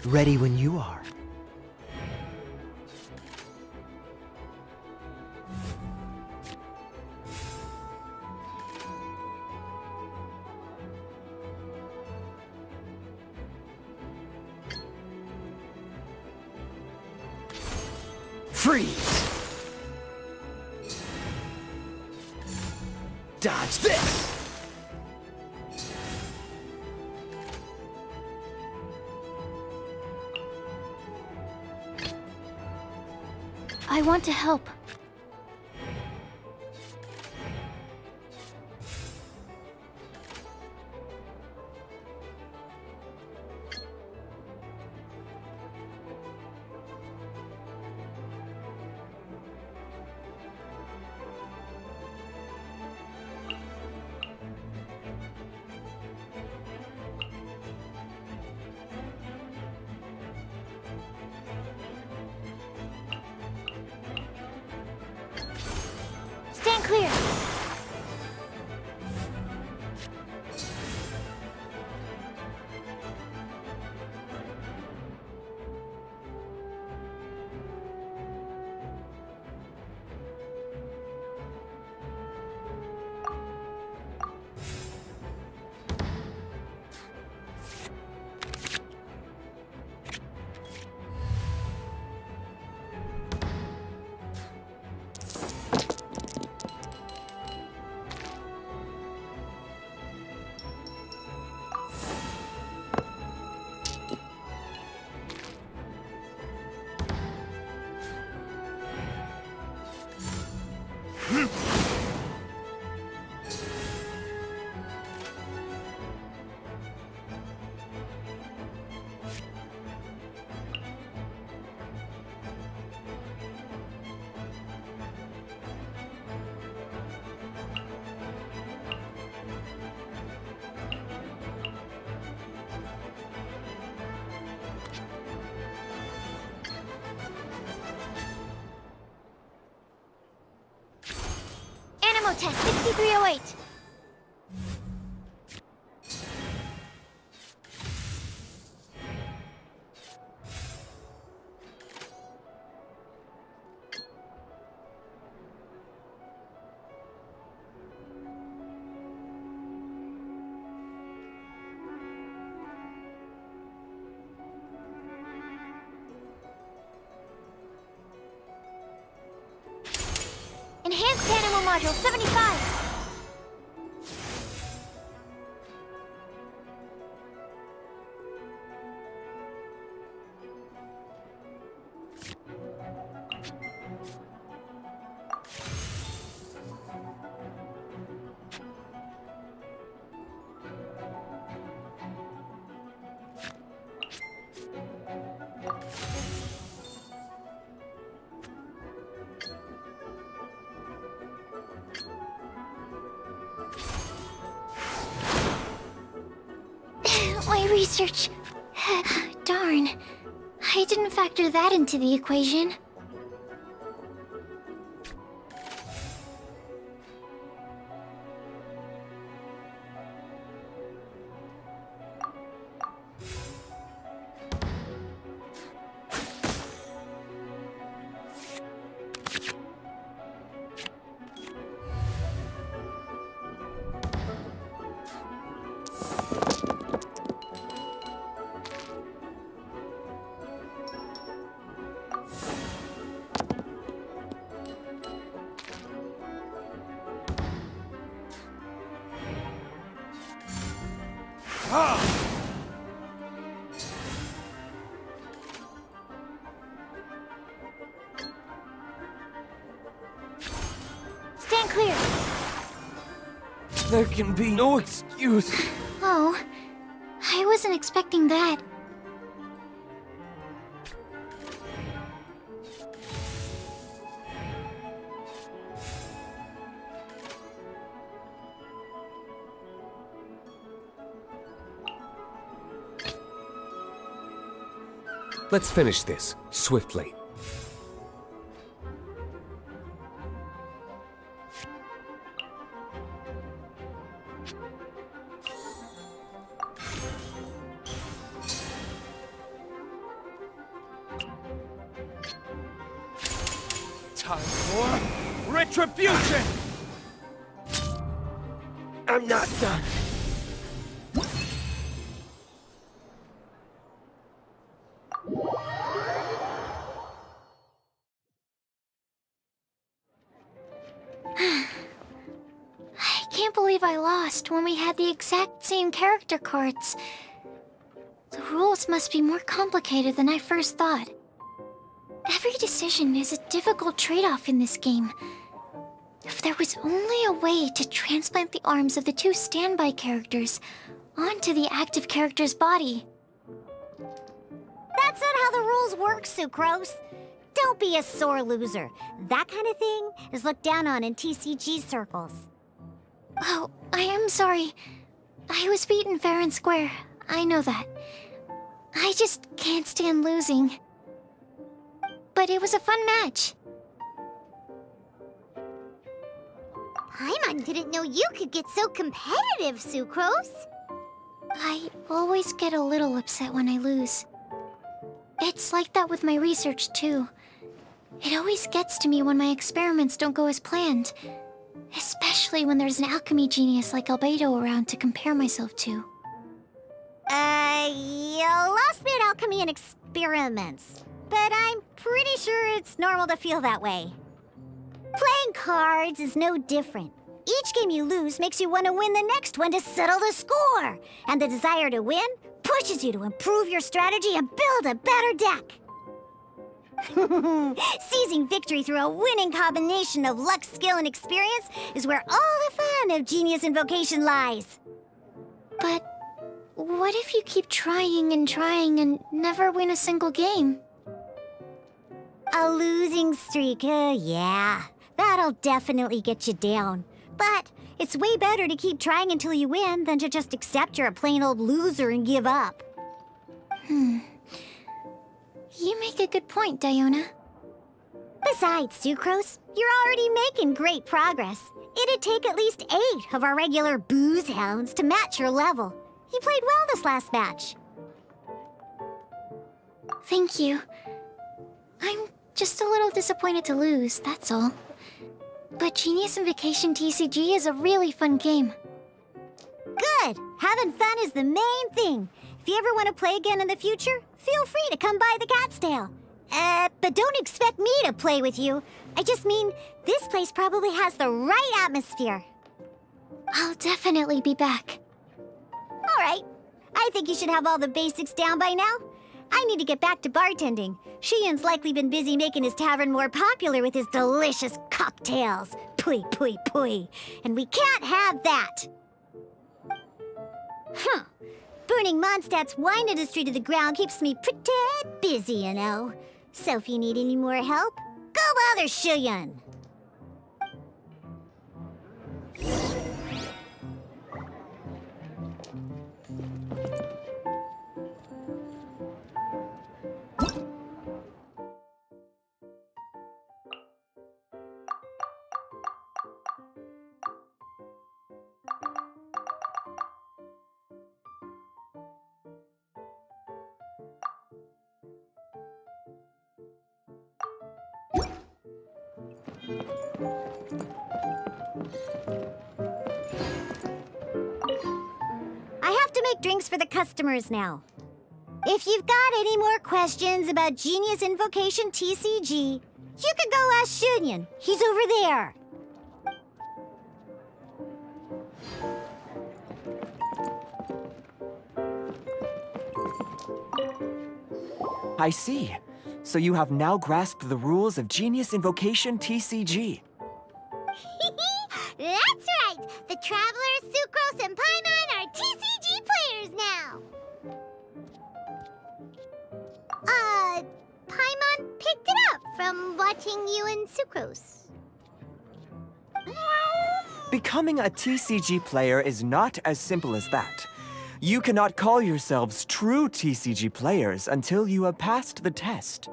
Ready when you are. Freeze! Dodge this! I want to help. Stand clear. Animal test 6308. Enhanced Animal Module 75! My research. Darn. I didn't factor that into the equation. Stand clear. There can be no excuse. Oh, I wasn't expecting that. Let's finish this, swiftly. Time for retribution! I'm not done. I can't believe I lost when we had the exact same character cards. The rules must be more complicated than I first thought. Every decision is a difficult trade-off in this game. If there was only a way to transplant the arms of the two standby characters onto the active character's body. That's not how the rules work, Sucrose. Don't be a sore loser. That kind of thing is looked down on in TCG circles. Oh, I am sorry. I was beaten fair and square. I know that. I just can't stand losing. But it was a fun match. Paimon didn't know you could get so competitive, Sucrose. I always get a little upset when I lose. It's like that with my research, too. It always gets to me when my experiments don't go as planned. Especially when there's an alchemy genius like Albedo around to compare myself to. You lost me at alchemy and experiments. But I'm pretty sure it's normal to feel that way. Playing cards is no different. Each game you lose makes you want to win the next one to settle the score. And the desire to win pushes you to improve your strategy and build a better deck. Seizing victory through a winning combination of luck, skill, and experience is where all the fun of Genius Invocation lies. But what if you keep trying and never win a single game? A losing streak, yeah. That'll definitely get you down. But it's way better to keep trying until you win than to just accept you're a plain old loser and give up. You make a good point, Diona. Besides, Sucrose, you're already making great progress. It'd take at least 8 of our regular booze hounds to match your level. You played well this last match. Thank you. I'm just a little disappointed to lose, that's all. But Genius Invocation TCG is a really fun game. Good! Having fun is the main thing. If you ever want to play again in the future, feel free to come by the Cat's Tail. But don't expect me to play with you. I just mean, this place probably has the right atmosphere. I'll definitely be back. All right. I think you should have all the basics down by now. I need to get back to bartending. Shiyan's likely been busy making his tavern more popular with his delicious cocktails. Pui, pui, pui. And we can't have that. Huh. Burning Mondstadt's wine industry to the ground keeps me pretty busy, you know. So if you need any more help, go bother Shiyan. I have to make drinks for the customers now. If you've got any more questions about Genius Invocation TCG, you can go ask Shiyan. He's over there. I see. So you have now grasped the rules of Genius Invocation TCG. That's right! The Traveler, Sucrose, and Paimon are TCG players now! Paimon picked it up from watching you and Sucrose. Becoming a TCG player is not as simple as that. You cannot call yourselves true TCG players until you have passed the test.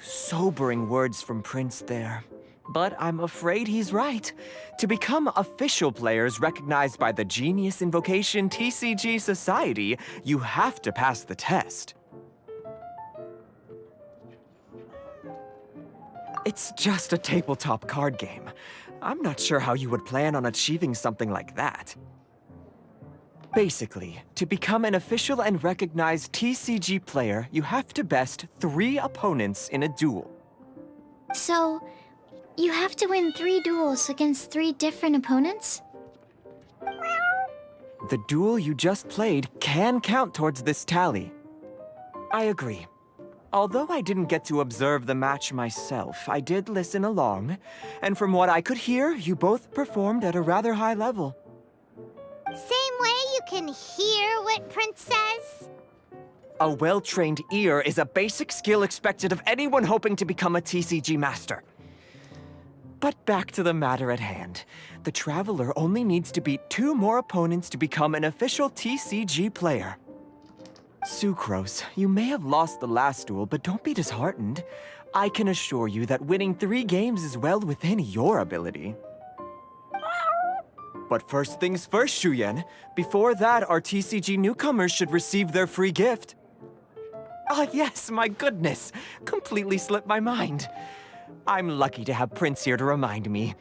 Sobering words from Prince there. But I'm afraid he's right. To become official players recognized by the Genius Invocation TCG Society, you have to pass the test. It's just a tabletop card game. I'm not sure how you would plan on achieving something like that. Basically, to become an official and recognized TCG player, you have to best 3 opponents in a duel. So, you have to win 3 duels against 3 different opponents? The duel you just played can count towards this tally. I agree. Although I didn't get to observe the match myself, I did listen along, and from what I could hear, you both performed at a rather high level. Same way you can hear what Prince says? A well-trained ear is a basic skill expected of anyone hoping to become a TCG master. But back to the matter at hand. The Traveler only needs to beat 2 more opponents to become an official TCG player. Sucrose, you may have lost the last duel, but don't be disheartened. I can assure you that winning 3 games is well within your ability. But first things first, Shuyen. Before that, our TCG newcomers should receive their free gift. Ah, yes, my goodness. Completely slipped my mind. I'm lucky to have Prince here to remind me.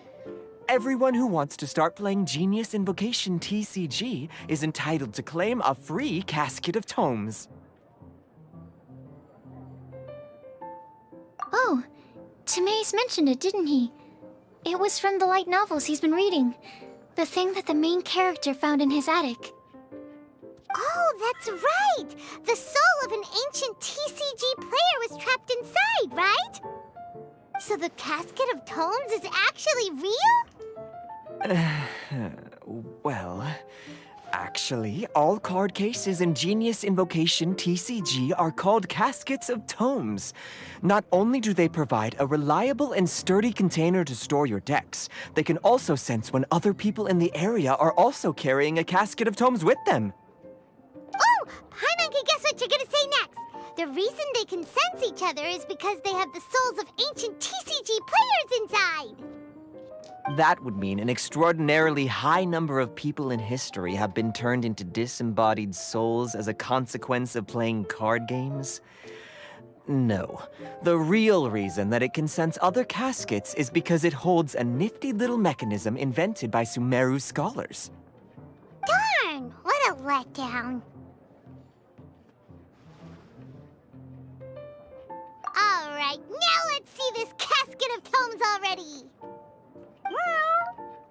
Everyone who wants to start playing Genius Invocation TCG is entitled to claim a free casket of tomes. Oh, Timaeus mentioned it, didn't he? It was from the light novels he's been reading. The thing that the main character found in his attic. Oh, that's right! The soul of an ancient TCG player was trapped inside, right? So the casket of tomes is actually real? Well, actually, all card cases in Genius Invocation TCG are called caskets of tomes. Not only do they provide a reliable and sturdy container to store your decks, they can also sense when other people in the area are also carrying a casket of tomes with them. Oh! Paimon can guess what you're gonna say next! The reason they can sense each other is because they have the souls of ancient TCG players inside! That would mean an extraordinarily high number of people in history have been turned into disembodied souls as a consequence of playing card games? No. The real reason that it can sense other caskets is because it holds a nifty little mechanism invented by Sumeru scholars. Darn! What a letdown. Alright, now let's see this casket of tomes already!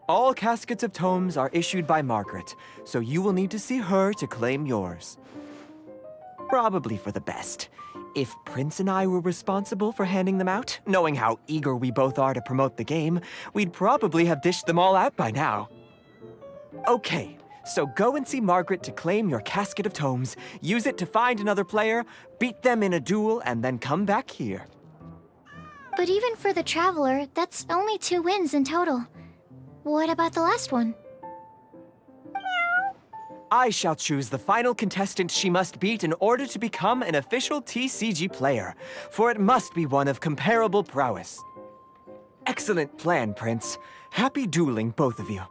All caskets of tomes are issued by Margaret, so you will need to see her to claim yours. Probably for the best. If Prince and I were responsible for handing them out, knowing how eager we both are to promote the game, we'd probably have dished them all out by now. Okay, so go and see Margaret to claim your casket of tomes, use it to find another player, beat them in a duel, and then come back here. But even for the Traveler, that's only 2 wins in total. What about the last one? I shall choose the final contestant she must beat in order to become an official TCG player, for it must be one of comparable prowess. Excellent plan, Prince. Happy dueling, both of you.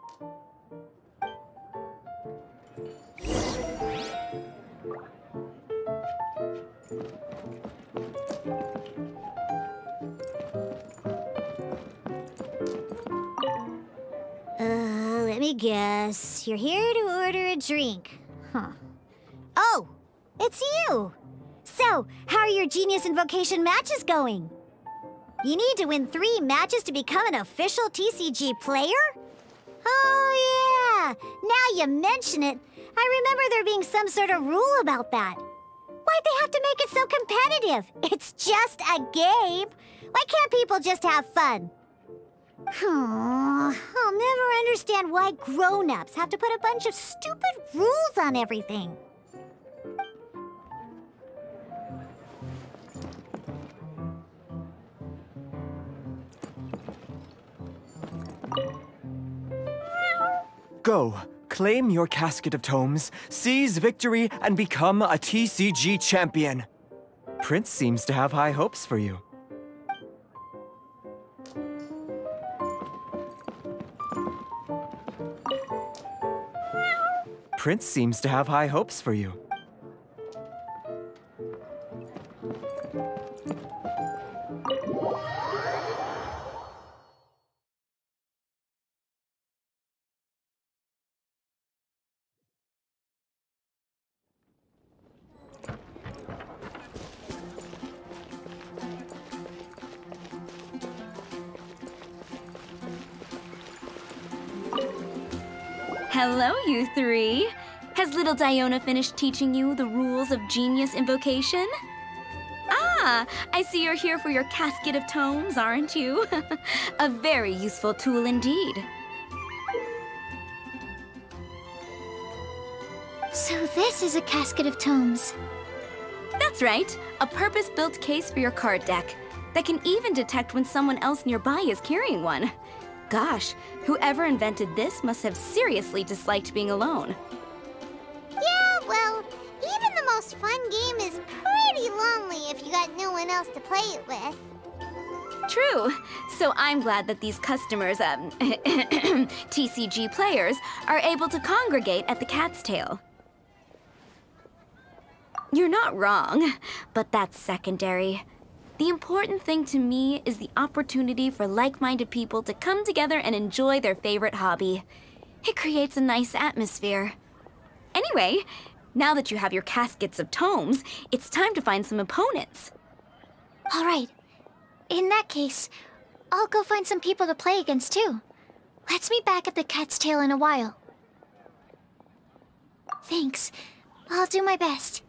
Let me guess. You're here to order a drink. Huh. Oh, it's you! So, how are your Genius Invocation matches going? You need to win 3 matches to become an official TCG player? Oh, yeah! Now you mention it, I remember there being some sort of rule about that. Why'd they have to make it so competitive? It's just a game. Why can't people just have fun? I'll never understand why grown-ups have to put a bunch of stupid rules on everything. Go, claim your casket of tomes, seize victory, and become a TCG champion. Prince seems to have high hopes for you. Prince seems to have high hopes for you. Hello, you three. Has little Diona finished teaching you the rules of Genius Invocation? Ah, I see you're here for your casket of tomes, aren't you? A very useful tool indeed. So this is a casket of tomes. That's right, a purpose-built case for your card deck that can even detect when someone else nearby is carrying one. Gosh, whoever invented this must have seriously disliked being alone. Yeah, well, even the most fun game is pretty lonely if you got no one else to play it with. True. So I'm glad that these customers, TCG players, are able to congregate at the Cat's Tail. You're not wrong, but that's secondary. The important thing to me is the opportunity for like-minded people to come together and enjoy their favorite hobby. It creates a nice atmosphere. Anyway, now that you have your caskets of tomes, it's time to find some opponents. All right. In that case, I'll go find some people to play against too. Let's meet back at the Cat's Tail in a while. Thanks. I'll do my best.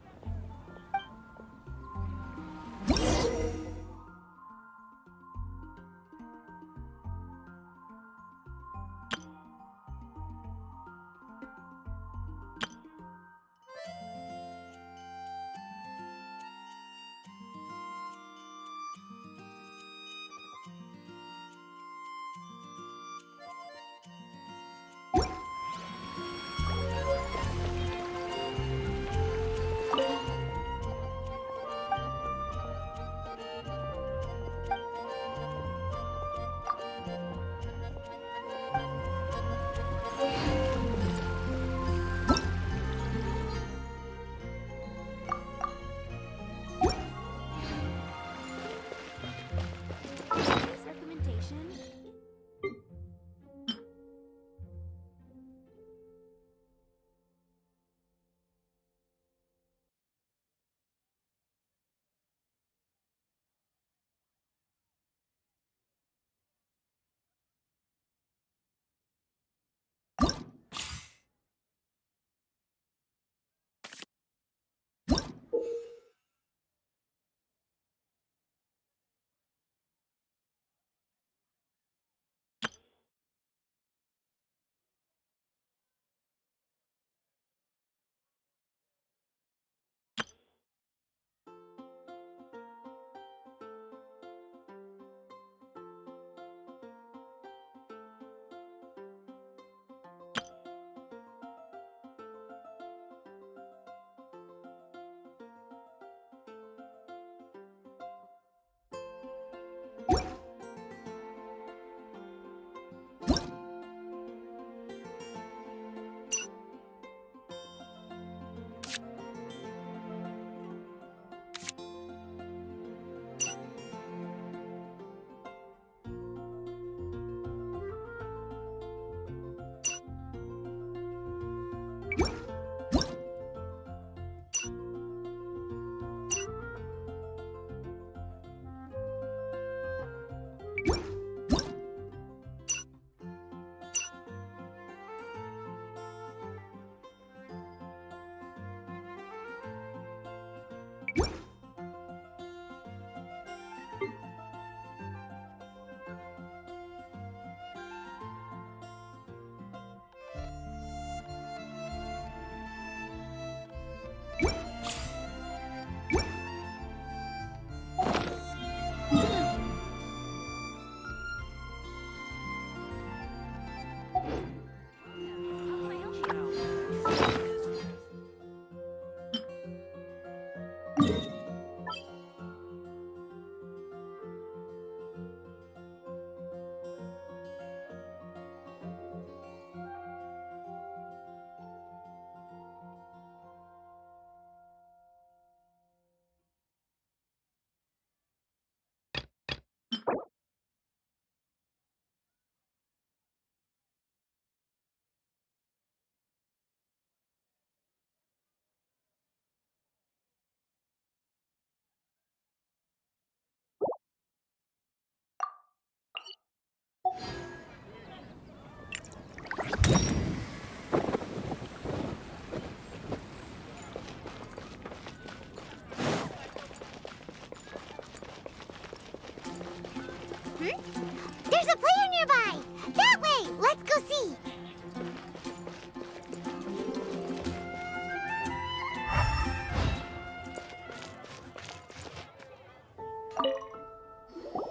There's a player nearby! That way! Let's go see!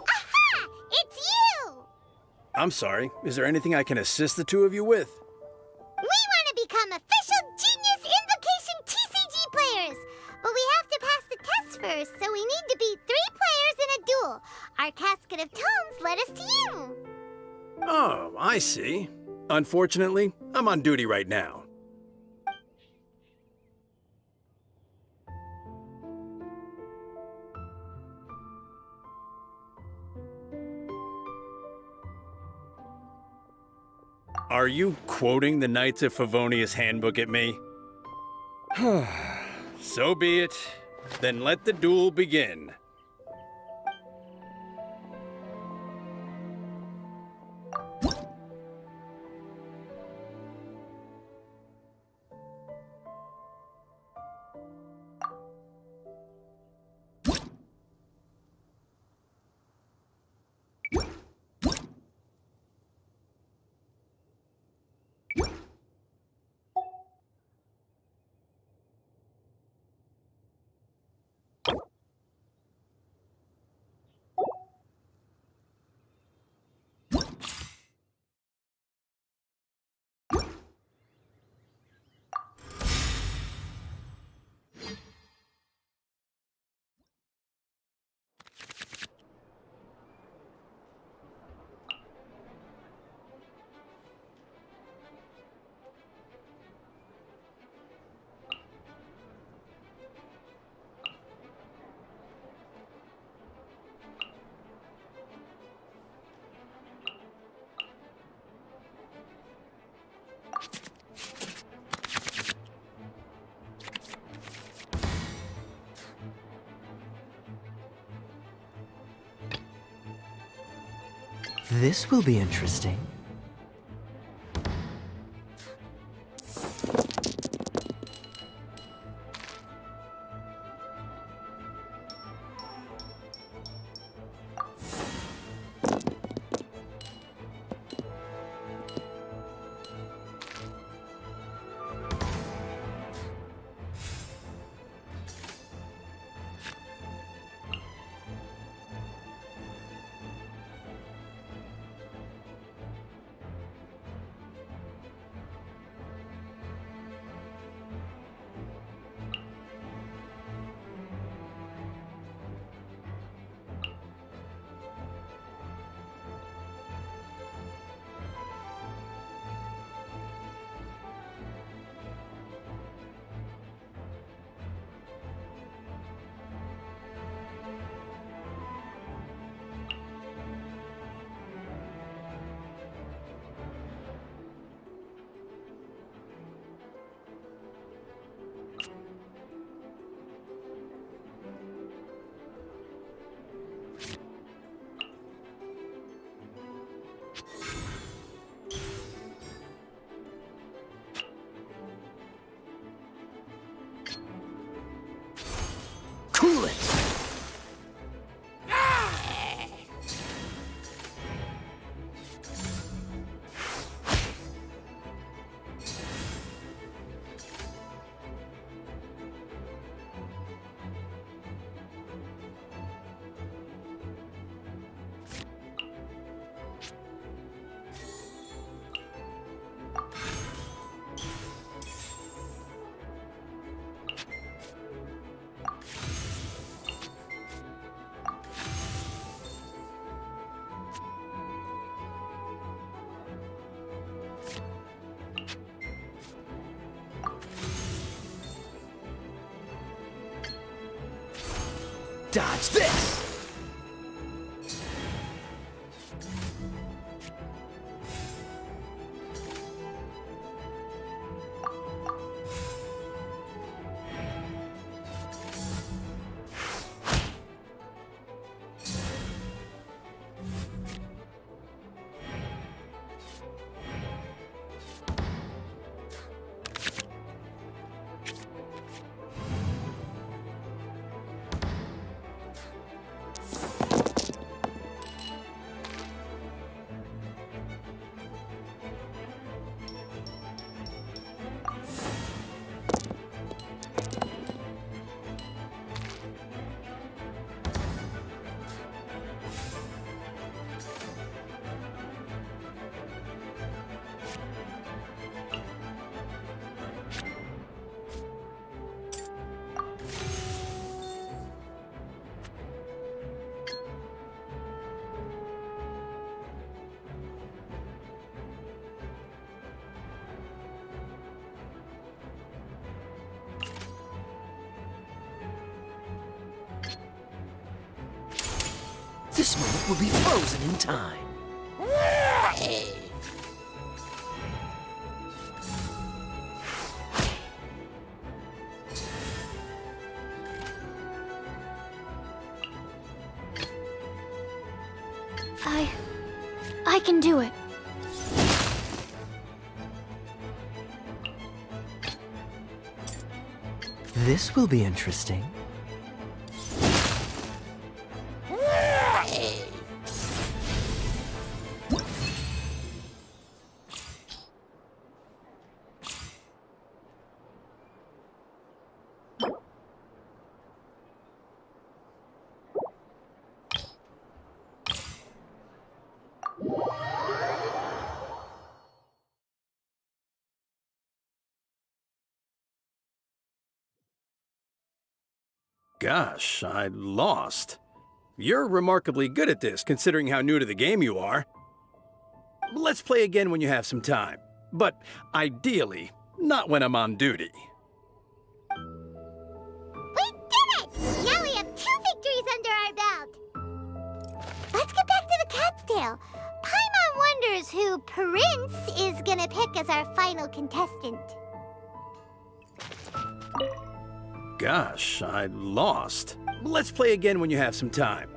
Aha! It's you! I'm sorry. Is there anything I can assist the two of you with? We want to become official Genius Invocation TCG players! But we have to pass the test first, so we need to beat 3 players in a duel. Our Casket of Tomes led us to you. Oh, I see. Unfortunately, I'm on duty right now. Are you quoting the Knights of Favonius handbook at me? So be it. Then let the duel begin. This will be interesting. Cool it! Dodge this! This moment will be frozen in time. I can do it. This will be interesting. Gosh, I lost. You're remarkably good at this, considering how new to the game you are. Let's play again when you have some time. But ideally, not when I'm on duty. We did it! Now we have 2 victories under our belt. Let's get back to the cat's tail. Paimon wonders who Prince is gonna pick as our final contestant. Gosh, I lost. Let's play again when you have some time.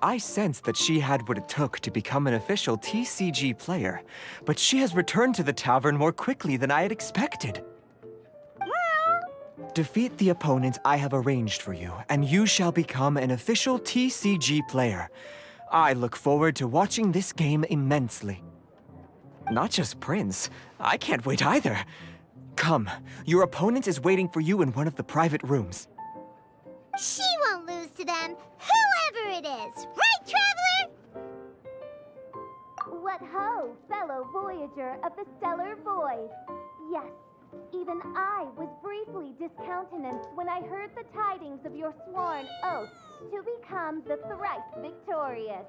I sensed that she had what it took to become an official TCG player, but she has returned to the tavern more quickly than I had expected. Defeat the opponent I have arranged for you, and you shall become an official TCG player. I look forward to watching this game immensely. Not just Prince, I can't wait either. Come, your opponent is waiting for you in one of the private rooms. She won't lose to them, whoever it is. Right, Traveler? What ho, fellow voyager of the stellar void. Yes, even I was briefly discountenanced when I heard the tidings of your sworn oath to become the thrice victorious.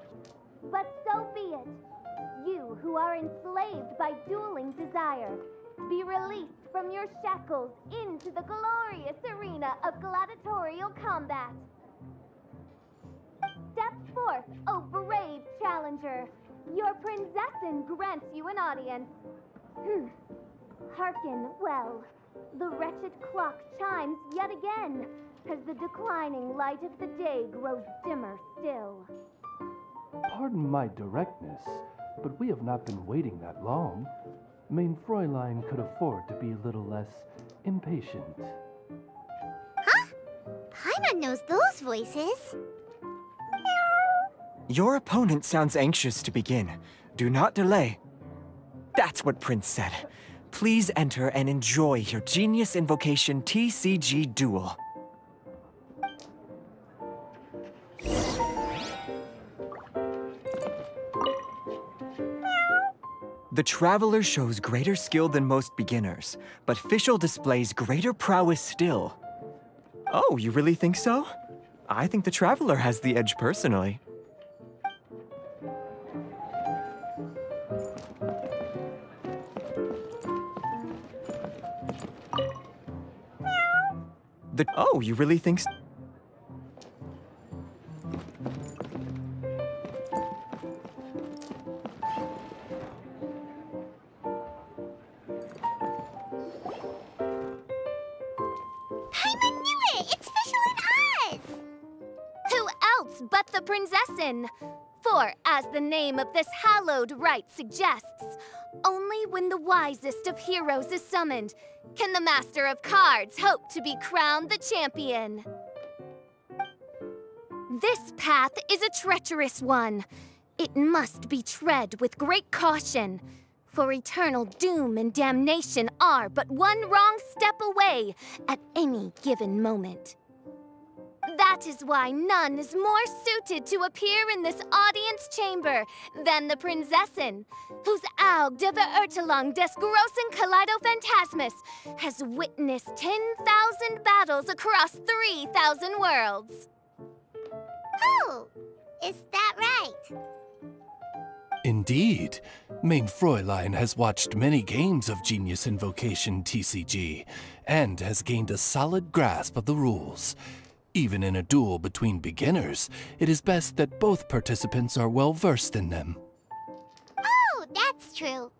But so be it. You who are enslaved by dueling desire, be released from your shackles into the glorious arena of gladiatorial combat. Step forth, O brave challenger. Your princessin grants you an audience. Hearken well. The wretched clock chimes yet again, as the declining light of the day grows dimmer still. Pardon my directness, but we have not been waiting that long. Mein Fräulein could afford to be a little less impatient. Huh? Paimon knows those voices. Your opponent sounds anxious to begin. Do not delay. That's what Prince said. Please enter and enjoy your Genius Invocation TCG duel. The Traveler shows greater skill than most beginners, but Fischl displays greater prowess still. Oh, you really think so? I think the Traveler has the edge personally. Oh, you really think so? Paimon knew it! It's Fischl and Oz! Who else but the princessin? For, as the name of this hallowed rite suggests, only when the wisest of heroes is summoned can the master of cards hope to be crowned the champion. This path is a treacherous one. It must be tread with great caution, For eternal doom and damnation are but one wrong step away at any given moment. That is why none is more suited to appear in this audience chamber than the Prinzessin, whose Aug de Verurtelung des großen Kaleido-Phantasmus has witnessed 10,000 battles across 3,000 worlds. Oh, is that right? Indeed. Mein Fräulein has watched many games of Genius Invocation TCG, and has gained a solid grasp of the rules. Even in a duel between beginners, it is best that both participants are well versed in them. Oh, that's true.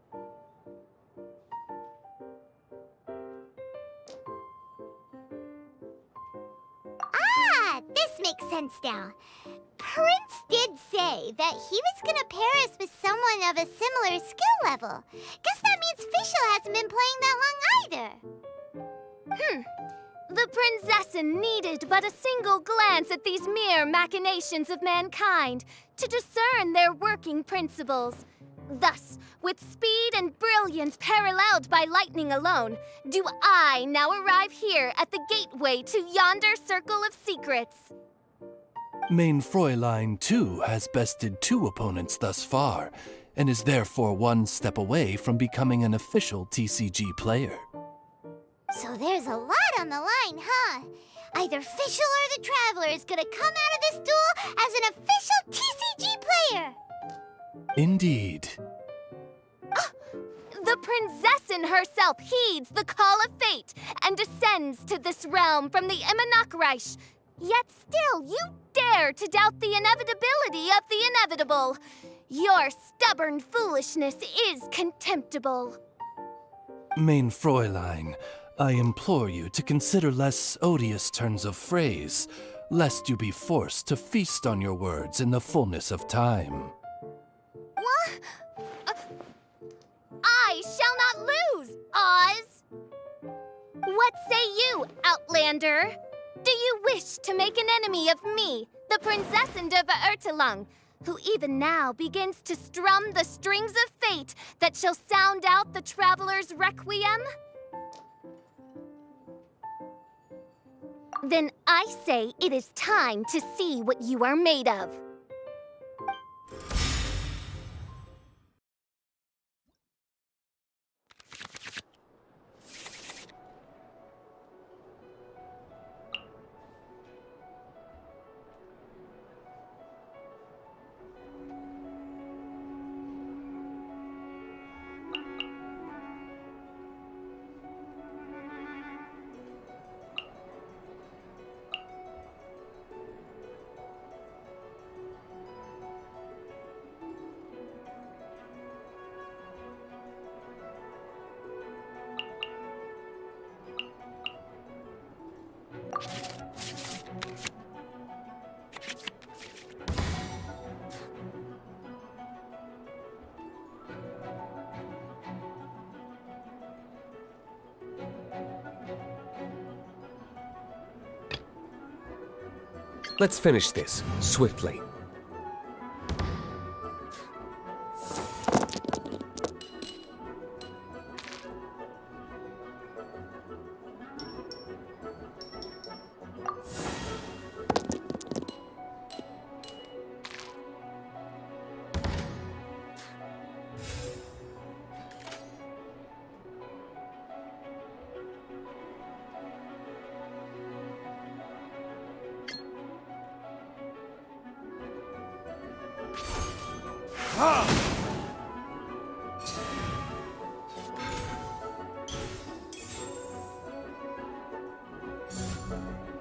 Ah, this makes sense now. Prince did say that he was gonna pair us with someone of a similar skill level. Guess that means Fischl hasn't been playing that long either. The Prinzessin needed but a single glance at these mere machinations of mankind to discern their working principles. Thus, with speed and brilliance paralleled by lightning alone, do I now arrive here at the gateway to yonder circle of secrets. Mein Fräulein, too, has bested 2 opponents thus far, and is therefore one step away from becoming an official TCG player. So there's a lot on the line, huh? Either Fischl or the Traveler is gonna come out of this duel as an official TCG player! Indeed. The Prinzessin herself heeds the call of fate and descends to this realm from the Immanakreich. Yet still, you dare to doubt the inevitability of the inevitable. Your stubborn foolishness is contemptible. Mein Fräulein, I implore you to consider less odious turns of phrase, lest you be forced to feast on your words in the fullness of time. What? I shall not lose, Oz! What say you, Outlander? Do you wish to make an enemy of me, the Prinzessin de Verurtelung, who even now begins to strum the strings of fate that shall sound out the Traveler's Requiem? Then I say it is time to see what you are made of. Let's finish this, swiftly.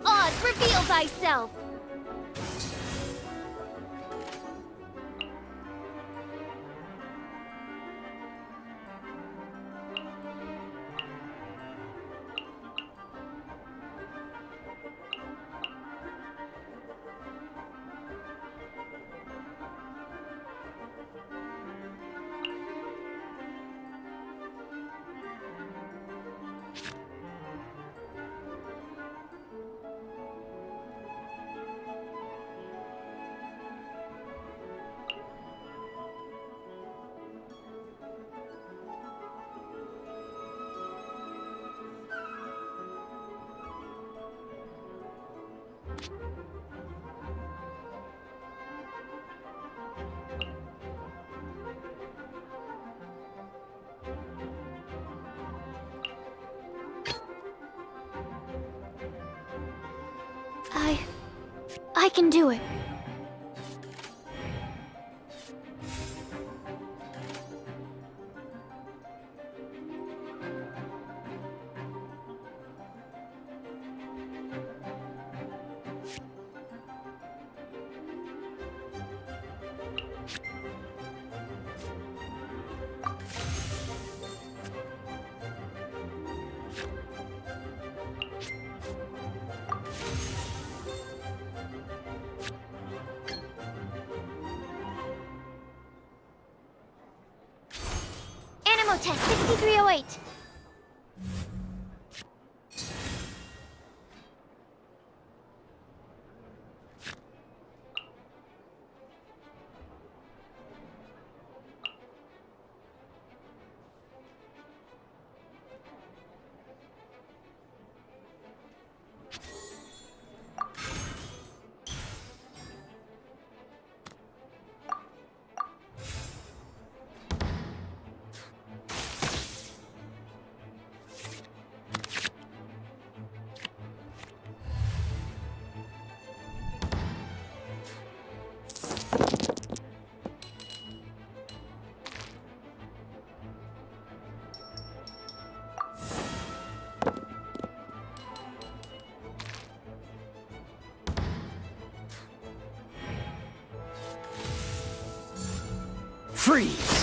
Oz, reveal thyself! I can do it. Animo test 6308. Freeze!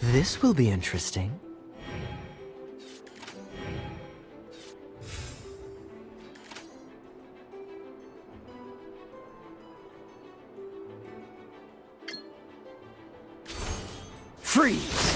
This will be interesting. Freeze!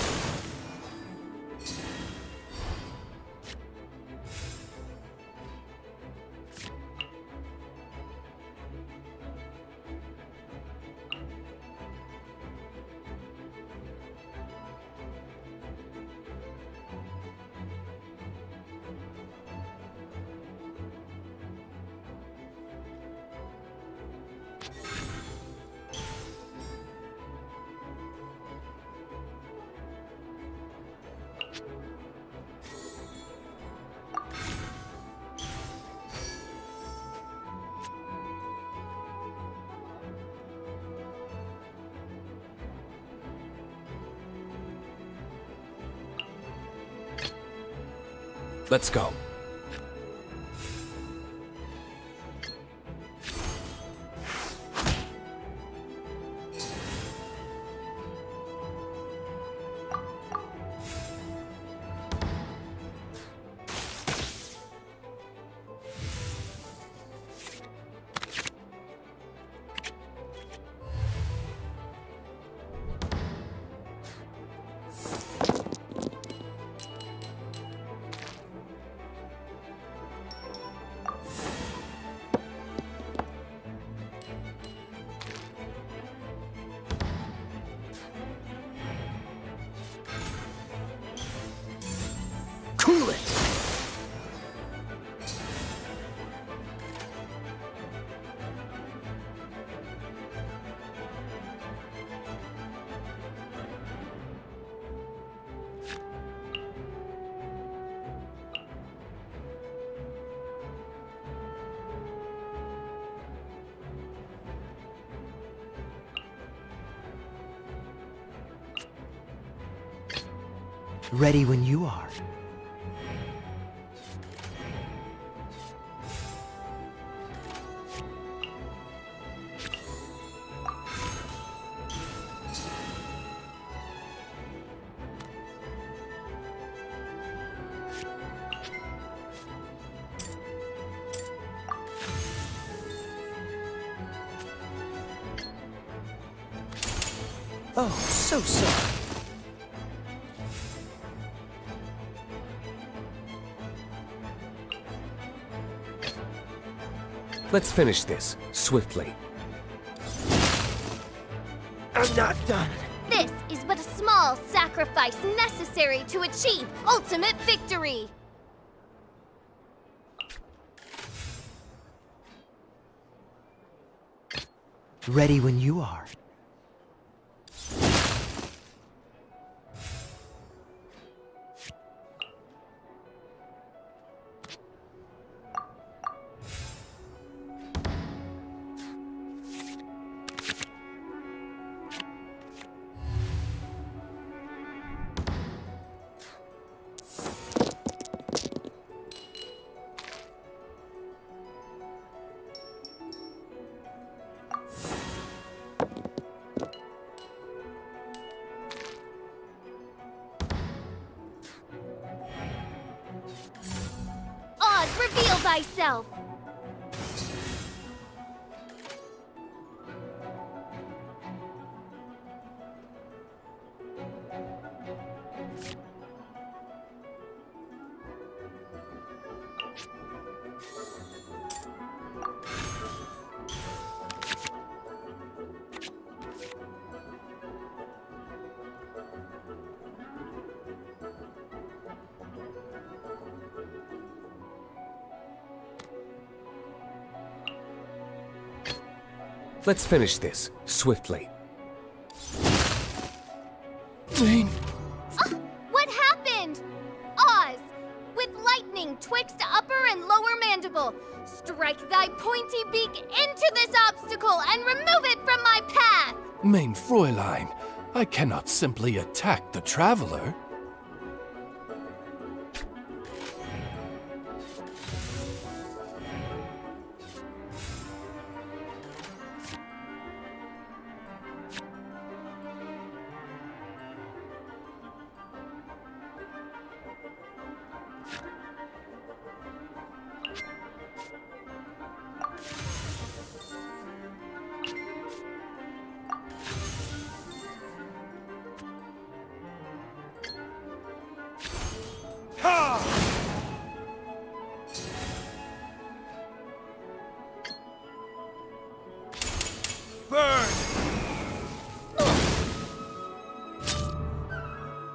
Let's go. Cool it! Ready when you are. Oh, so sorry. Let's finish this, swiftly. I'm not done. This is but a small sacrifice necessary to achieve ultimate victory. Ready when you are. Oz, reveal thyself! Let's finish this, swiftly. Main, What happened? Oz, with lightning twixt upper and lower mandible, strike thy pointy beak into this obstacle and remove it from my path! Main Fräulein, I cannot simply attack the traveler.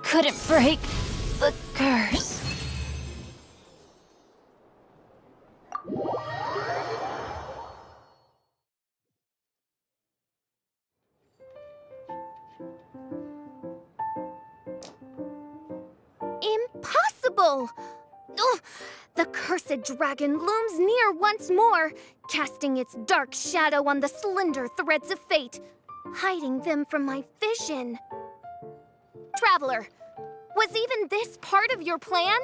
Couldn't break the curse. Impossible! Ugh, the cursed dragon looms near once more, casting its dark shadow on the slender threads of fate, hiding them from my vision. Traveler, was even this part of your plan?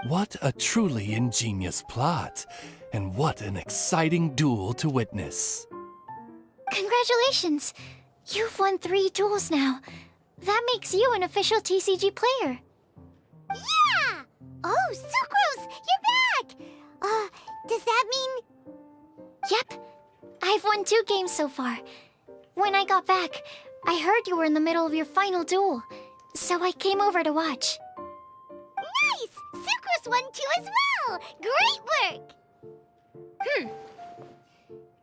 What a truly ingenious plot, and what an exciting duel to witness. Congratulations! You've won 3 duels now. That makes you an official TCG player. Yeah! Oh, Sucrose, you're back! Does that mean... Yep. I've won 2 games so far. When I got back, I heard you were in the middle of your final duel, so I came over to watch. Nice! Sucrose won too as well! Great work!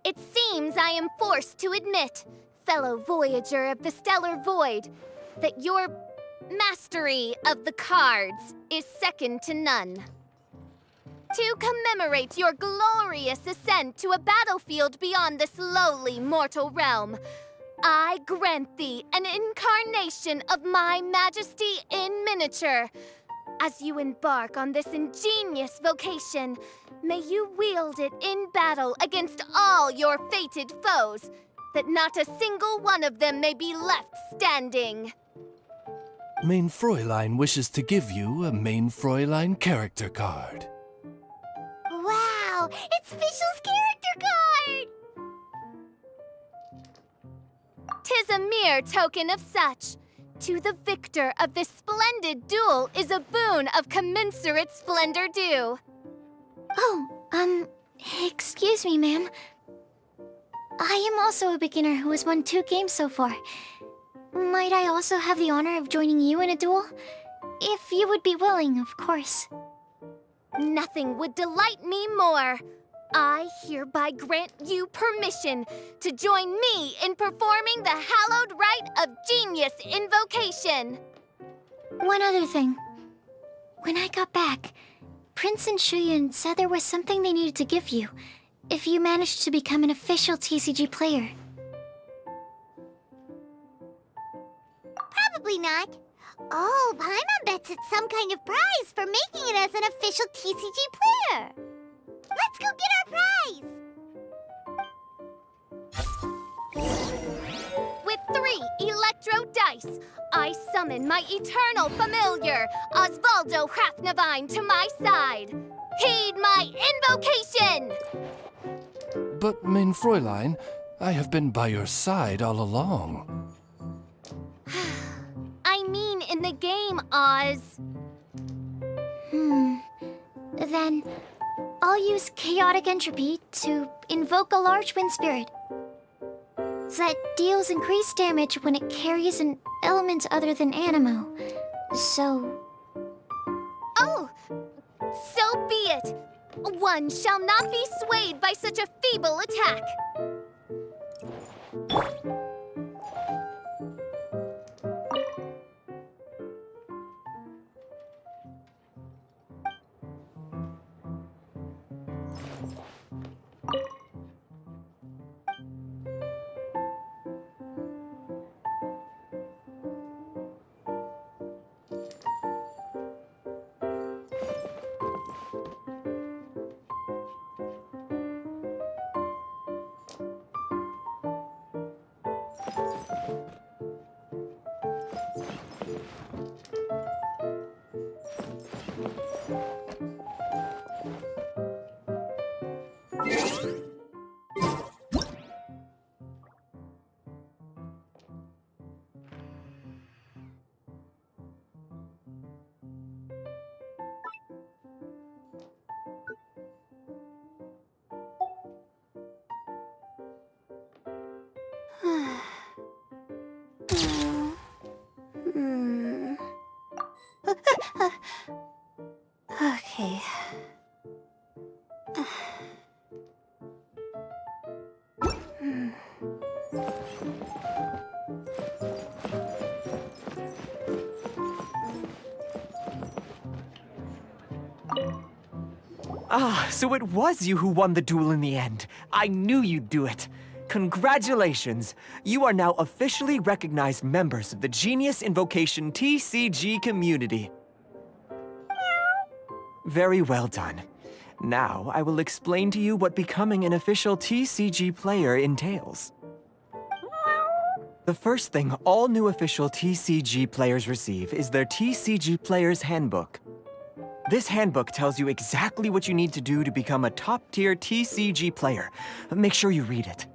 It seems I am forced to admit, fellow voyager of the stellar void, that your mastery of the cards is second to none. To commemorate your glorious ascent to a battlefield beyond this lowly mortal realm, I grant thee an incarnation of my majesty in miniature. As you embark on this ingenious vocation, may you wield it in battle against all your fated foes, that not a single one of them may be left standing. Main Fräulein wishes to give you a Main Fräulein character card. Wow! It's Fischl's character card! 'Tis a mere token of such. To the victor of this splendid duel is a boon of commensurate splendor due. Oh, excuse me, ma'am. I am also a beginner who has won 2 games so far. Might I also have the honor of joining you in a duel? If you would be willing, of course. Nothing would delight me more. I hereby grant you permission to join me in performing the hallowed rite of genius invocation. One other thing. When I got back, Prince and Shuyan said there was something they needed to give you if you managed to become an official TCG player. Probably not. Oh, Paimon bets it's some kind of prize for making it as an official TCG player. Let's go get our prize! With 3 electro dice, I summon my eternal familiar, Osvaldo Hrafnavine, to my side. Heed my invocation! But, mein Fräulein, I have been by your side all along. I mean in the game, Oz. Then, I'll use Chaotic Entropy to invoke a large wind spirit that deals increased damage when it carries an element other than Animo. So... Oh, so be it. One shall not be swayed by such a feeble attack. Okay. Ah, so it was you who won the duel in the end. I knew you'd do it. Congratulations! You are now officially recognized members of the Genius Invocation TCG community. Very well done. Now, I will explain to you what becoming an official TCG player entails. The first thing all new official TCG players receive is their TCG Player's Handbook. This handbook tells you exactly what you need to do to become a top-tier TCG player. Make sure you read it.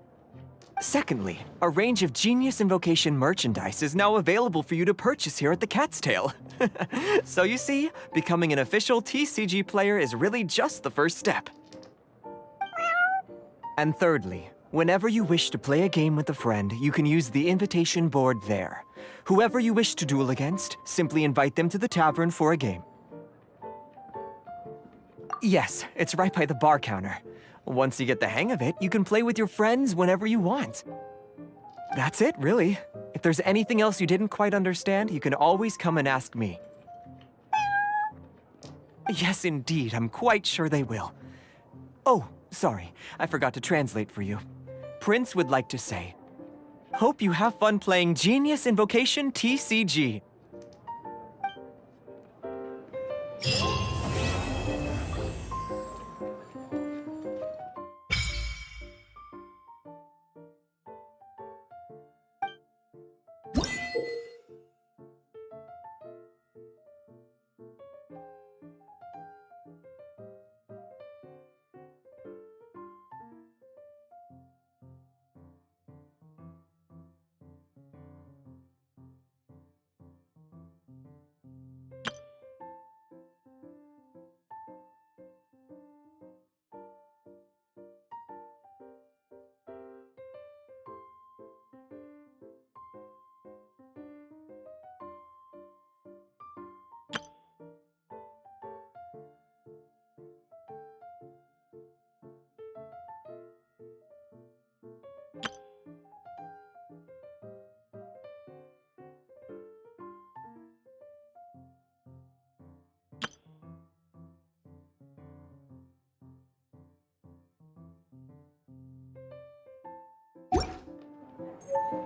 Secondly, a range of Genius Invocation merchandise is now available for you to purchase here at the Cat's Tail. So you see, becoming an official TCG player is really just the first step. And thirdly, whenever you wish to play a game with a friend, you can use the invitation board there. Whoever you wish to duel against, simply invite them to the tavern for a game. Yes, it's right by the bar counter. Once you get the hang of it, you can play with your friends whenever you want. That's it, really. If there's anything else you didn't quite understand, you can always come and ask me. Yes, indeed, I'm quite sure they will. Oh, sorry, I forgot to translate for you. Prince would like to say, hope you have fun playing Genius Invocation TCG.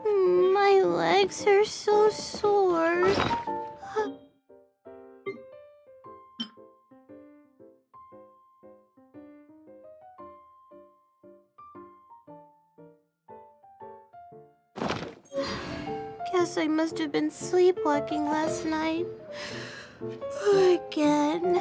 My legs are so sore. Guess I must have been sleepwalking last night. Again.